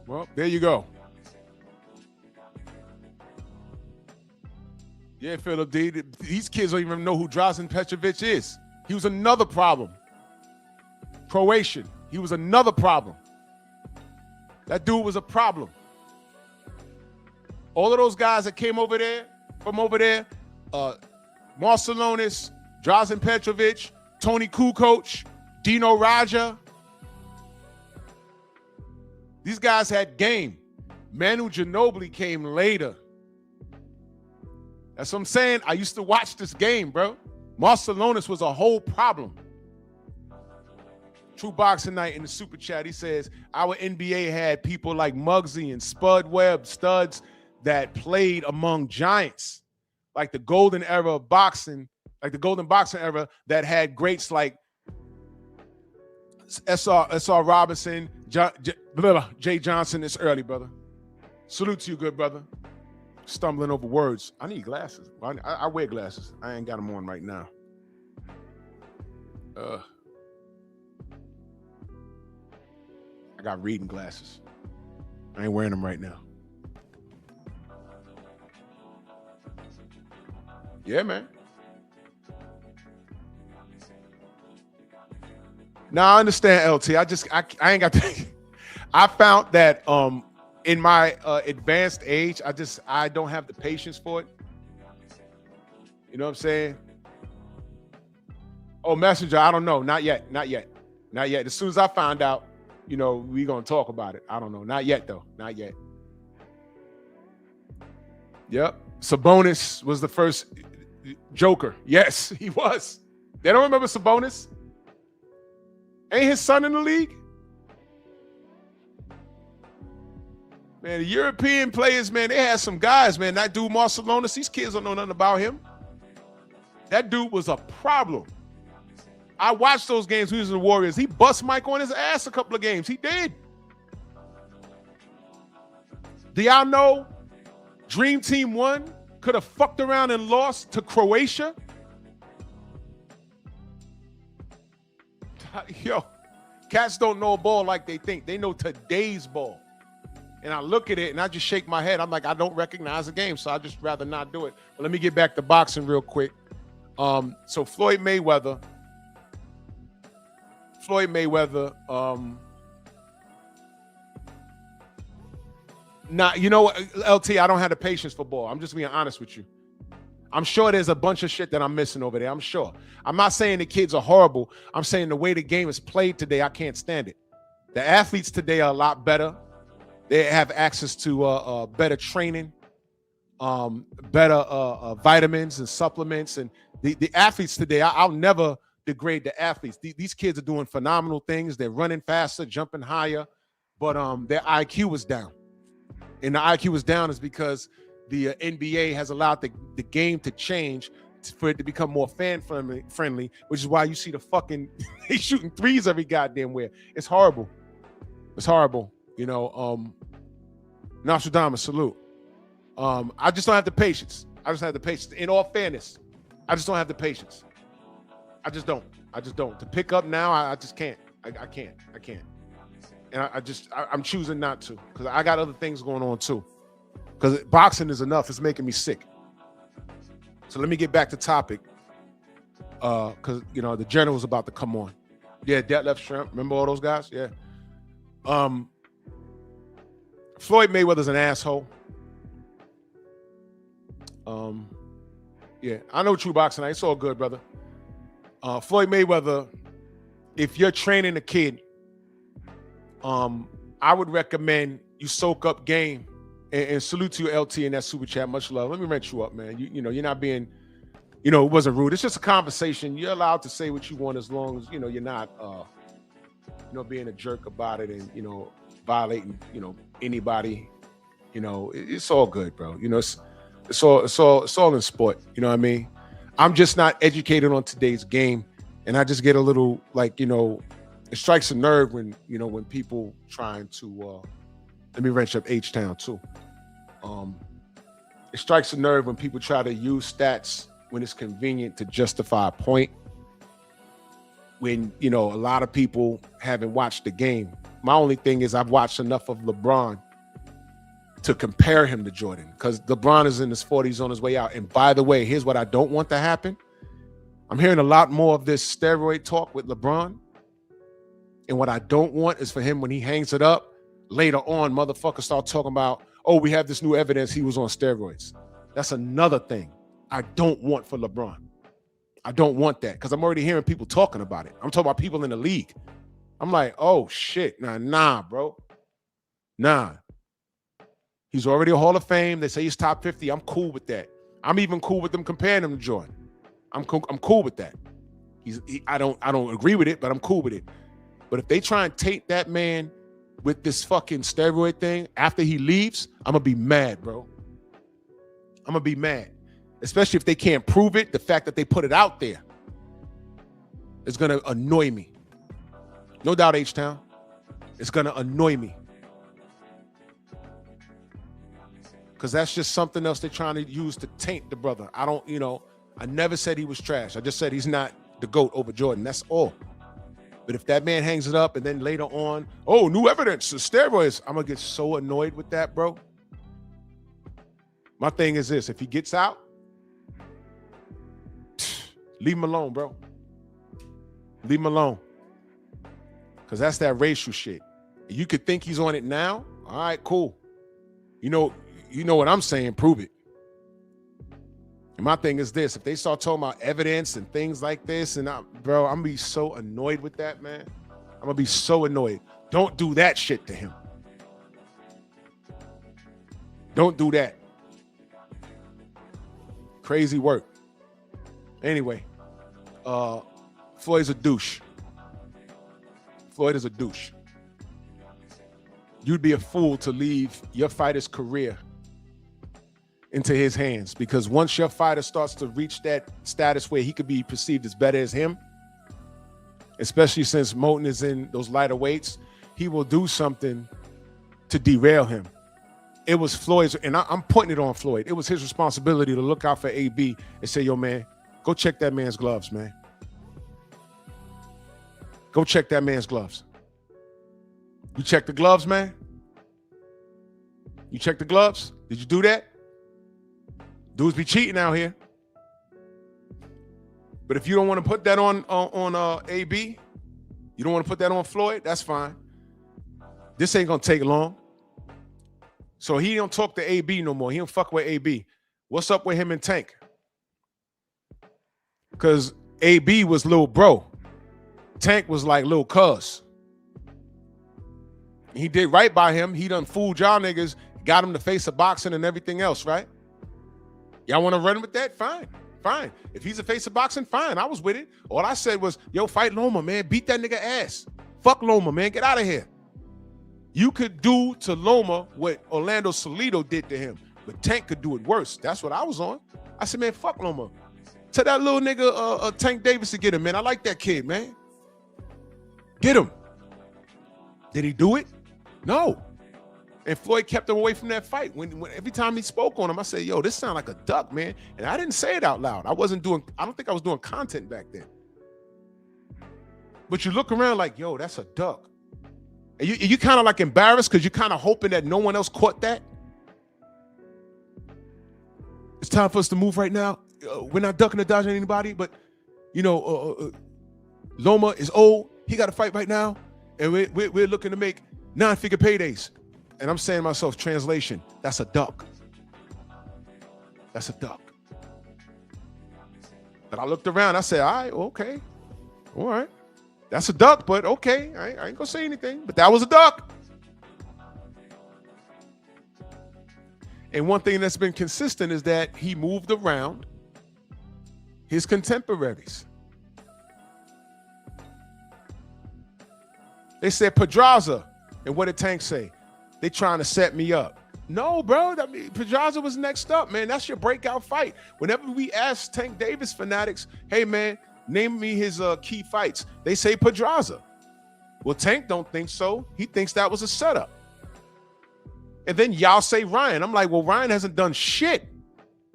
Well, there you go. Yeah, Philip D. These kids don't even know who Drazen Petrovic is. He was another problem. Croatian. He was another problem. That dude was a problem. All of those guys that came over there, from over there, Marciulionis, Drazen Petrovic, Tony Kukoc, Dino Raja. These guys had game. Manu Ginobili came later. That's what I'm saying. I used to watch this game, bro. Marcelonis was a whole problem. True Boxing Night in the super chat, he says, our NBA had people like Muggsy and Spud Webb, studs that played among giants, like the golden era of boxing, like the golden boxing era that had greats like S.R. Robinson, Jay Johnson. It's early, brother. Salute to you, good brother. Stumbling over words. I need glasses. I wear glasses. I ain't got them on right now. I got reading glasses. I ain't wearing them right now. Yeah, man. Now I understand, LT. I ain't got to. I found that in my advanced age, I don't have the patience for it. You know what I'm saying? Oh, Messenger, I don't know. Not yet. As soon as I find out, we gonna talk about it. I don't know. Not yet, though. Not yet. Yep. Sabonis was the first Joker. Yes, he was. They don't remember Sabonis? Ain't his son in the league? Man, the European players, man, they had some guys, man. That dude, Marcelonis, these kids don't know nothing about him. That dude was a problem. I watched those games when he was in the Warriors. He bust Mike on his ass a couple of games. He did. Do y'all know Dream Team 1 could have fucked around and lost to Croatia? Yo, cats don't know a ball like they think. They know today's ball. And I look at it and I just shake my head. I'm like, I don't recognize the game, so I just rather not do it. But let me get back to boxing real quick. So Floyd Mayweather, you know what, LT, I don't have the patience for ball. I'm just being honest with you. I'm sure there's a bunch of shit that I'm missing over there. I'm sure. I'm not saying the kids are horrible. I'm saying the way the game is played today, I can't stand it. The athletes today are a lot better. They have access to better training, better vitamins and supplements. And the athletes today, I'll never degrade the athletes. These kids are doing phenomenal things. They're running faster, jumping higher, but their IQ was down. And the IQ was down is because the NBA has allowed the game to change for it to become more fan friendly, which is why you see the fucking they shooting threes every goddamn where. It's horrible. It's horrible. Nostradamus, salute. I just don't have the patience. In all fairness, I just don't have the patience. I just don't. To pick up now, I just can't. I can't. And I'm choosing not to because I got other things going on too. Because boxing is enough. It's making me sick. So let me get back to topic. Because, the general's about to come on. Yeah, Detlef Shrimp. Remember all those guys? Yeah. Floyd Mayweather's an asshole. Yeah, I know True Boxing. It's all good, brother. Floyd Mayweather, if you're training a kid, I would recommend you soak up game and salute to your LT in that super chat. Much love. Let me rent you up, man. You're not being, it wasn't rude. It's just a conversation. You're allowed to say what you want as long as, you're not, being a jerk about it and, violating, anybody. It's all good, bro. It's all in sport. You know what I mean? I'm just not educated on today's game. And I just get a little it strikes a nerve when, when people trying to, let me wrench up H-Town too. It strikes a nerve when people try to use stats when it's convenient to justify a point. When, a lot of people haven't watched the game. My only thing is I've watched enough of LeBron to compare him to Jordan because LeBron is in his 40s on his way out. And by the way, here's what I don't want to happen. I'm hearing a lot more of this steroid talk with LeBron. And what I don't want is for him, when he hangs it up, later on, motherfuckers start talking about, oh, we have this new evidence he was on steroids. That's another thing I don't want for LeBron. I don't want that because I'm already hearing people talking about it. I'm talking about people in the league. I'm like, oh shit, nah, bro. Nah. He's already a Hall of Fame. They say he's top 50. I'm cool with that. I'm even cool with them comparing him to Jordan. I'm cool with that. I don't agree with it, but I'm cool with it. But if they try and taint that man with this fucking steroid thing after he leaves, I'm gonna be mad, bro. I'm gonna be mad. Especially if they can't prove it. The fact that they put it out there is gonna annoy me. No doubt, H-Town. It's gonna annoy me. Because that's just something else they're trying to use to taint the brother. I don't, I never said he was trash. I just said he's not the GOAT over Jordan. That's all. But if that man hangs it up and then later on, oh, new evidence, steroids, I'm going to get so annoyed with that, bro. My thing is this. If he gets out, leave him alone, bro. Leave him alone. Because that's that racial shit. You could think he's on it now. All right, cool. You know what I'm saying, prove it. And my thing is this, if they start talking about evidence and things like this, and I'm gonna be so annoyed with that, man. I'm gonna be so annoyed. Don't do that shit to him. Don't do that. Crazy work. Anyway, Floyd's a douche. Floyd is a douche. You'd be a fool to leave your fighter's career into his hands, because once your fighter starts to reach that status where he could be perceived as better as him, especially since Moton is in those lighter weights, he will do something to derail him. It was Floyd's, and I'm putting it on Floyd. It was his responsibility to look out for AB and say, yo, man, go check that man's gloves, man. Go check that man's gloves. You check the gloves, man? You check the gloves? Did you do that? Dudes be cheating out here. But if you don't want to put that on AB, you don't want to put that on Floyd, that's fine. This ain't going to take long. So he don't talk to AB no more. He don't fuck with AB. What's up with him and Tank? Because AB was little bro. Tank was like little cuz. He did right by him. He done fooled y'all niggas, got him to face of boxing and everything else, right? Y'all want to run with that? Fine. Fine. If he's a face of boxing, fine. I was with it. All I said was, yo, fight Loma, man. Beat that nigga ass. Fuck Loma, man. Get out of here. You could do to Loma what Orlando Salido did to him, but Tank could do it worse. That's what I was on. I said, man, fuck Loma. Tell that little nigga Tank Davis to get him, man. I like that kid, man. Get him. Did he do it? No. And Floyd kept him away from that fight. When every time he spoke on him, I said, yo, this sound like a duck, man. And I didn't say it out loud. I don't think I was doing content back then. But you look around like, yo, that's a duck. And you kind of like embarrassed because you're kind of hoping that no one else caught that. It's time for us to move right now. We're not ducking or dodging anybody, but, Loma is old. He got to fight right now. And we're looking to make 9-figure paydays. And I'm saying to myself, translation, that's a duck. That's a duck. But I looked around, I said, all right, okay. All right. That's a duck, but okay. I ain't gonna say anything, but that was a duck. And one thing that's been consistent is that he moved around his contemporaries. They said Pedraza, and what did Tank say? They trying to set me up. No, bro. Pedraza was next up, man. That's your breakout fight. Whenever we ask Tank Davis fanatics, hey, man, name me his key fights, they say Pedraza. Well, Tank don't think so. He thinks that was a setup. And then y'all say Ryan. I'm like, well, Ryan hasn't done shit.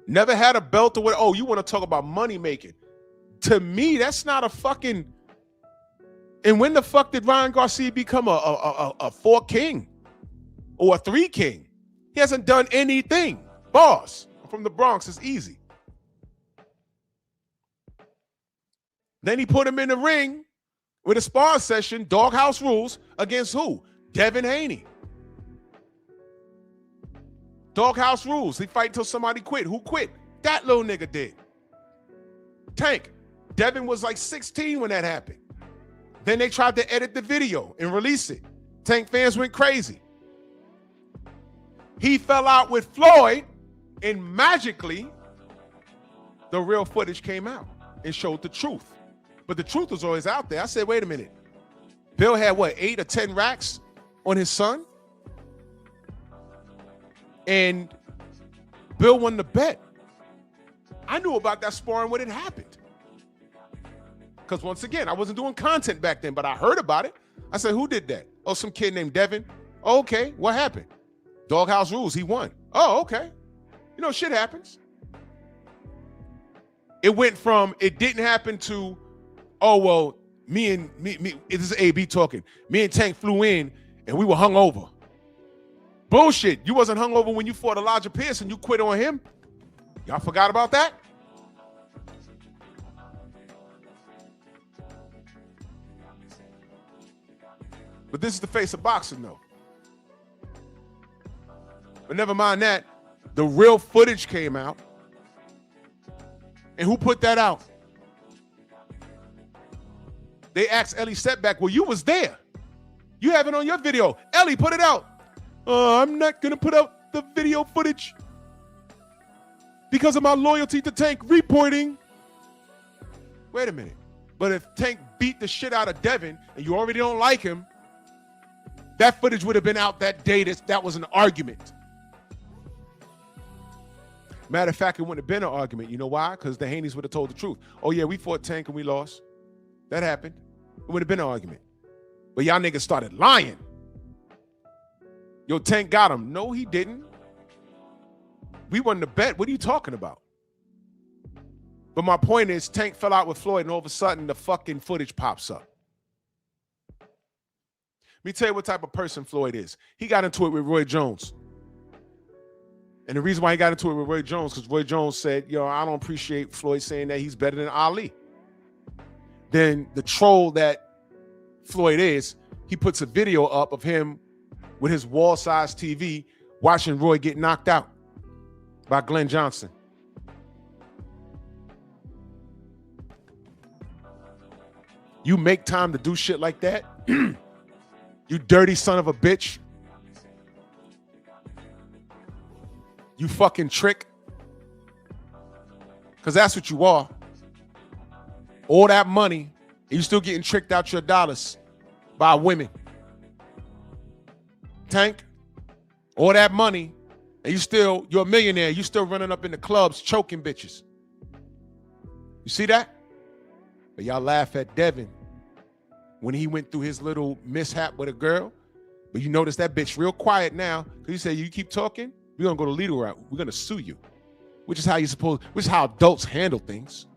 Never had a belt or what. Oh, you want to talk about money making. To me, that's not a fucking... And when the fuck did Ryan Garcia become a 4 king? Or a 3 king? He hasn't done anything. Boss, I'm from the Bronx, it's easy. Then he put him in the ring with a sparring session, doghouse rules, against who? Devin Haney. Doghouse rules. He fight until somebody quit. Who quit? That little nigga did. Tank. Devin was like 16 when that happened. Then they tried to edit the video and release it. Tank fans went crazy. He fell out with Floyd, and magically, the real footage came out and showed the truth. But the truth was always out there. I said, wait a minute. Bill had, what, 8 or 10 racks on his son? And Bill won the bet. I knew about that sparring when it happened. Because once again, I wasn't doing content back then, but I heard about it. I said, who did that? Oh, some kid named Devin. Oh, okay, what happened? Doghouse rules, he won. Oh, okay. You know, shit happens. It went from it didn't happen to, oh, well, me, this is AB talking. Me and Tank flew in and we were hungover. Bullshit. You wasn't hungover when you fought Elijah Pierce and you quit on him. Y'all forgot about that? But this is the face of boxing, though. But never mind that. The real footage came out. And who put that out? They asked Ellie Setback, well, you was there. You have it on your video. Ellie, put it out. I'm not going to put out the video footage because of my loyalty to Tank reporting. Wait a minute. But if Tank beat the shit out of Devin and you already don't like him, that footage would have been out that day. That was an argument. Matter of fact, it wouldn't have been an argument. You know why? Because the Haneys would have told the truth. Oh, yeah, we fought Tank and we lost. That happened. It would have been an argument. But y'all niggas started lying. Yo, Tank got him. No, he didn't. We won the bet. What are you talking about? But my point is, Tank fell out with Floyd, and all of a sudden, the fucking footage pops up. Let me tell you what type of person Floyd is. He got into it with Roy Jones. And the reason why he got into it with Roy Jones, because Roy Jones said, yo, I don't appreciate Floyd saying that he's better than Ali. Then the troll that Floyd is, he puts a video up of him with his wall-sized TV watching Roy get knocked out by Glenn Johnson. You make time to do shit like that? You dirty son of a bitch. You fucking trick. Because that's what you are. All that money, and you still getting tricked out your dollars by women. Tank, all that money, and you're a millionaire. You still running up in the clubs choking bitches. You see that? But y'all laugh at Devin when he went through his little mishap with a girl. But you notice that bitch real quiet now because he said, you keep talking, we're going to go the legal route. We're going to sue you, which is how adults handle things.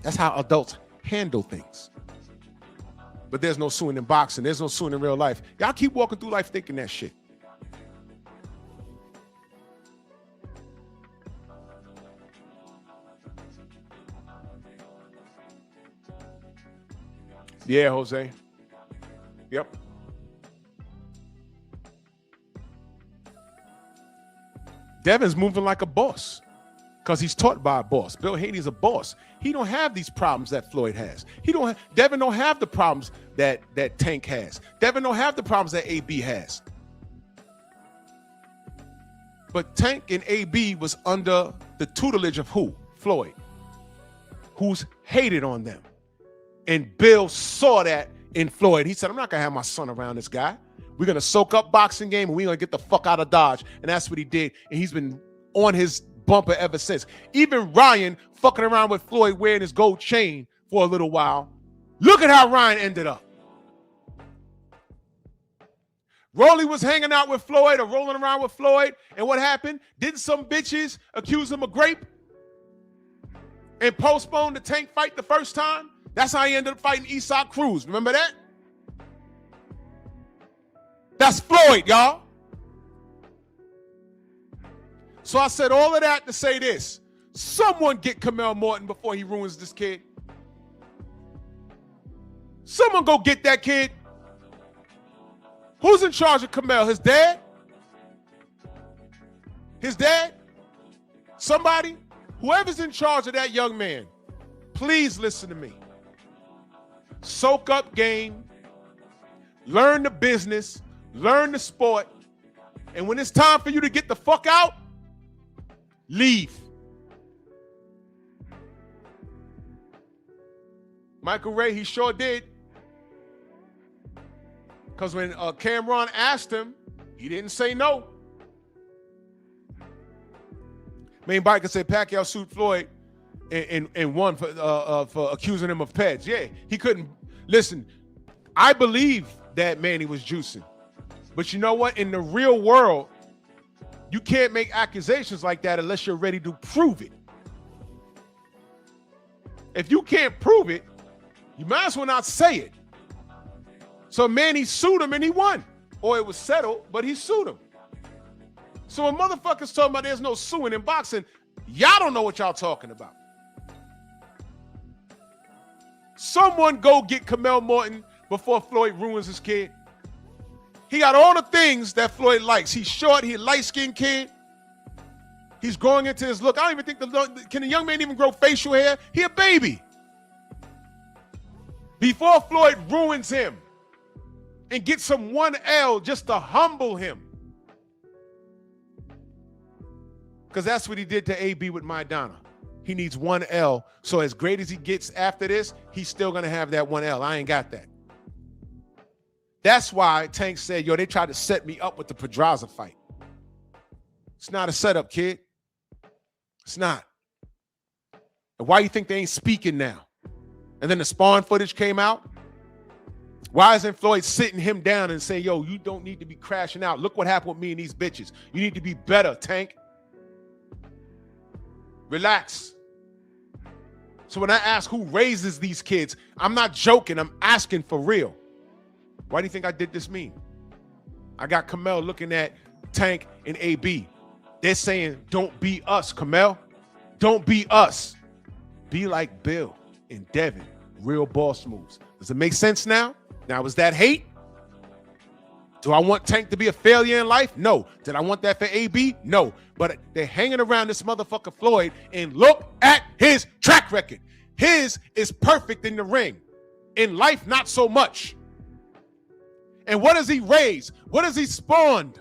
That's how adults handle things. But there's no suing in boxing. There's no suing in real life. Y'all keep walking through life thinking that shit. Yeah, Jose. Yep. Devin's moving like a boss because he's taught by a boss. Bill Haney's a boss. He don't have these problems that Floyd has. Devin don't have the problems that Tank has. Devin don't have the problems that AB has. But Tank and AB was under the tutelage of who? Floyd, who's hated on them. And Bill saw that in Floyd. He said, I'm not going to have my son around this guy. We're going to soak up boxing game and we're going to get the fuck out of Dodge. And that's what he did. And he's been on his bumper ever since. Even Ryan fucking around with Floyd wearing his gold chain for a little while. Look at how Ryan ended up. Rolly was hanging out with Floyd or rolling around with Floyd. And what happened? Didn't some bitches accuse him of grape and postpone the Tank fight the first time? That's how he ended up fighting Esau Cruz. Remember that? That's Floyd, y'all. So I said all of that to say this. Someone get Curmel Moton before he ruins this kid. Someone go get that kid. Who's in charge of Curmel? His dad? His dad? Somebody? Whoever's in charge of that young man, please listen to me. Soak up game, learn the business, learn the sport, and when it's time for you to get the fuck out, leave. Michael Ray, he sure did. Because when Cameron asked him, he didn't say no. Anybody could say Pacquiao sued Floyd and won for accusing him of peds. Yeah, he couldn't. Listen, I believe that Manny was juicing. But you know what? In the real world, you can't make accusations like that unless you're ready to prove it. If you can't prove it, you might as well not say it. So Manny sued him and he won. Or it was settled, but he sued him. So when motherfuckers talking about there's no suing in boxing, y'all don't know what y'all talking about. Someone go get Curmel Moton before Floyd ruins his kid. He got all the things that Floyd likes. He's short, he's a light-skinned kid. He's growing into his look. I don't even think can a young man even grow facial hair? He a baby. Before Floyd ruins him and gets some 1L just to humble him. Because that's what he did to AB with Maidana. He needs 1L. So as great as he gets after this, he's still going to have that 1L. I ain't got that. That's why Tank said, yo, they tried to set me up with the Pedraza fight. It's not a setup, kid. It's not. And why you think they ain't speaking now? And then the spawn footage came out. Why isn't Floyd sitting him down and saying, yo, you don't need to be crashing out. Look what happened with me and these bitches. You need to be better, Tank. Relax. So when I ask who raises these kids, I'm not joking. I'm asking for real. Why do you think I did this meme? I got Curmel looking at Tank and AB. They're saying, don't be us, Curmel. Don't be us. Be like Bill and Devin. Real boss moves. Does it make sense now? Now, is that hate? Do I want Tank to be a failure in life? No. Did I want that for AB? No. But they're hanging around this motherfucker Floyd, and look at his track record. His is perfect in the ring. In life, not so much. And what does he raise? What has he spawned?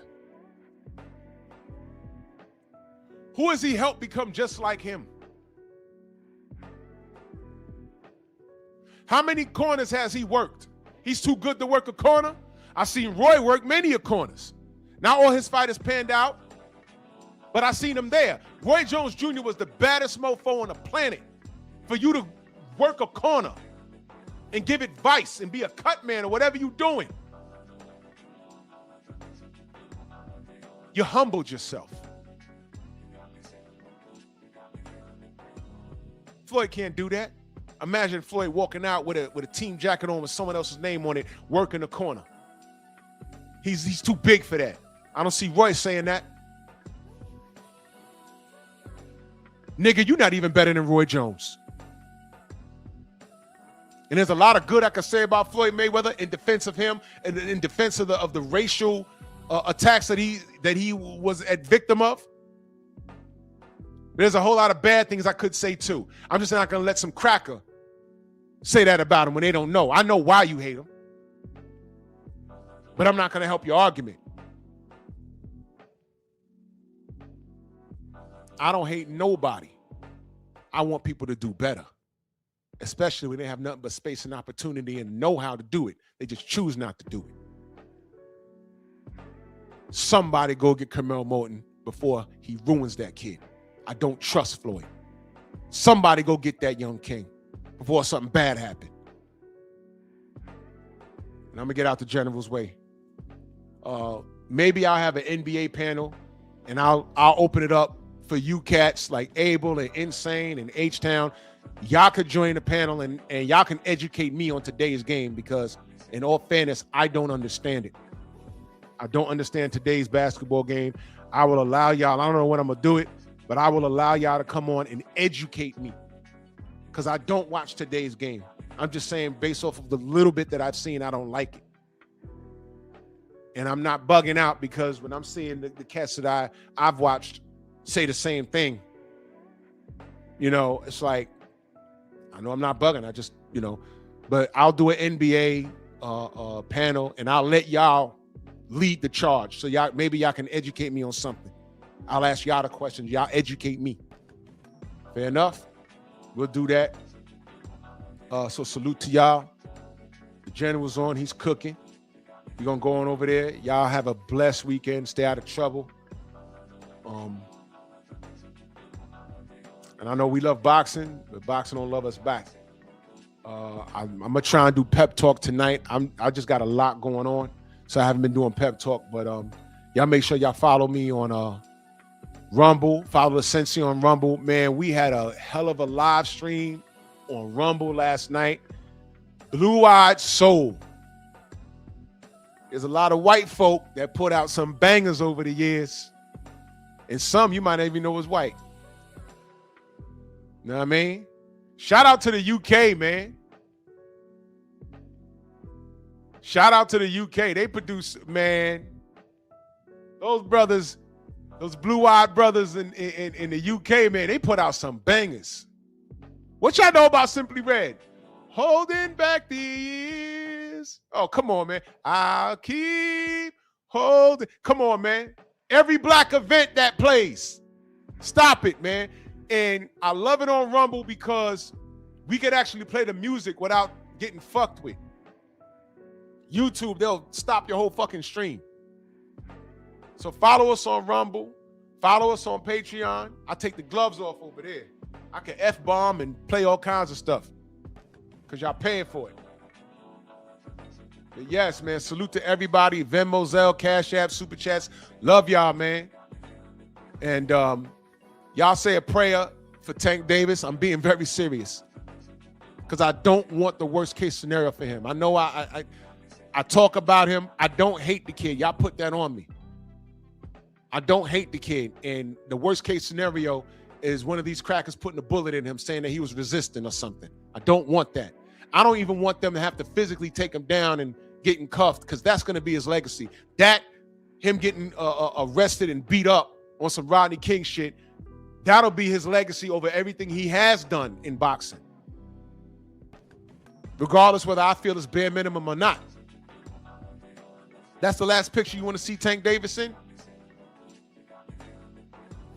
Who has he helped become just like him? How many corners has he worked? He's too good to work a corner. I've seen Roy work many corners. Not all his fighters panned out, but I seen him there. Roy Jones Jr. was the baddest mofo on the planet. For you to work a corner and give advice and be a cut man or whatever you're doing, you humbled yourself. Floyd can't do that. Imagine Floyd walking out with a team jacket on with someone else's name on it, working the corner. He's too big for that. I don't see Roy saying that. Nigga, you're not even better than Roy Jones. And there's a lot of good I could say about Floyd Mayweather in defense of him and in defense of the racial attacks that he was a victim of. There's a whole lot of bad things I could say too. I'm just not gonna let some cracker say that about him when they don't know. I know why you hate him, but I'm not gonna help your argument. I don't hate nobody. I want people to do better, especially when they have nothing but space and opportunity and know how to do it. They just choose not to do it. Somebody go get Curmel Moton before he ruins that kid. I don't trust Floyd. Somebody go get that young king before something bad happened. And I'm gonna get out the general's way. Maybe I'll have an NBA panel and I'll open it up for you cats like Abel and Insane and H-Town. Y'all could join the panel and y'all can educate me on today's game, because in all fairness, I don't understand it. I don't understand today's basketball game. I will allow y'all, I don't know when I'm gonna do it, but I will allow y'all to come on and educate me, because I don't watch today's game. I'm just saying, based off of the little bit that I've seen, I don't like it. And I'm not bugging out, because when I'm seeing the cats that I've watched say the same thing, you know, it's like, I know I'm not bugging. I just, you know, but I'll do an NBA panel and I'll let y'all lead the charge. So y'all, maybe y'all can educate me on something. I'll ask y'all the questions. Y'all educate me. Fair enough? We'll do that. So salute to y'all. The general's on. He's cooking. We're going to go on over there. Y'all have a blessed weekend. Stay out of trouble. And I know we love boxing, but boxing don't love us back. I'm going to try and do pep talk tonight. I just got a lot going on, so I haven't been doing pep talk. But y'all make sure y'all follow me on Rumble. Follow the Sensei on Rumble. Man, we had a hell of a live stream on Rumble last night. Blue-Eyed Soul. There's a lot of white folk that put out some bangers over the years. And some you might not even know was white. You know what I mean? Shout out to the UK, man. Shout out to the UK. They produce, man. Those brothers, those blue-eyed brothers in the UK, man, they put out some bangers. What y'all know about Simply Red? Holding back the years. Oh, come on, man. I'll keep holding. Come on, man. Every black event that plays. Stop it, man. And I love it on Rumble because we could actually play the music without getting fucked with. YouTube, they'll stop your whole fucking stream. So follow us on Rumble. Follow us on Patreon. I take the gloves off over there. I can F-bomb and play all kinds of stuff because y'all paying for it. But yes, man, salute to everybody. Venmo, Zelle, Cash App, Super Chats. Love y'all, man. And y'all say a prayer for Tank Davis. I'm being very serious because I don't want the worst case scenario for him. I know I talk about him. I don't hate the kid. Y'all put that on me. I don't hate the kid. And the worst case scenario is one of these crackers putting a bullet in him saying that he was resisting or something. I don't want that. I don't even want them to have to physically take him down and getting cuffed because that's going to be his legacy. That, him getting arrested and beat up on some Rodney King shit, that'll be his legacy over everything he has done in boxing. Regardless whether I feel it's bare minimum or not. That's the last picture you want to see Tank Davis in?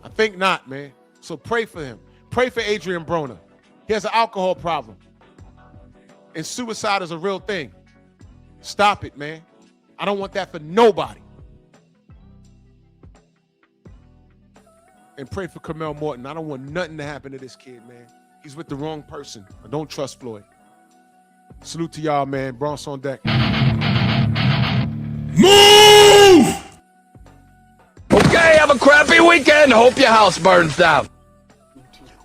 I think not, man. So pray for him. Pray for Adrien Broner. He has an alcohol problem. And suicide is a real thing. Stop it, man. I don't want that for nobody. And pray for Curmel Moton. I don't want nothing to happen to this kid, man. He's with the wrong person. I don't trust Floyd. Salute to y'all, man. Bronx on deck. Move! Okay, have a crappy weekend. Hope your house burns down.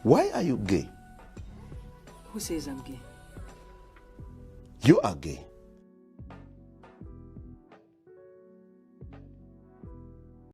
Why are you gay? Who says I'm gay? You are gay.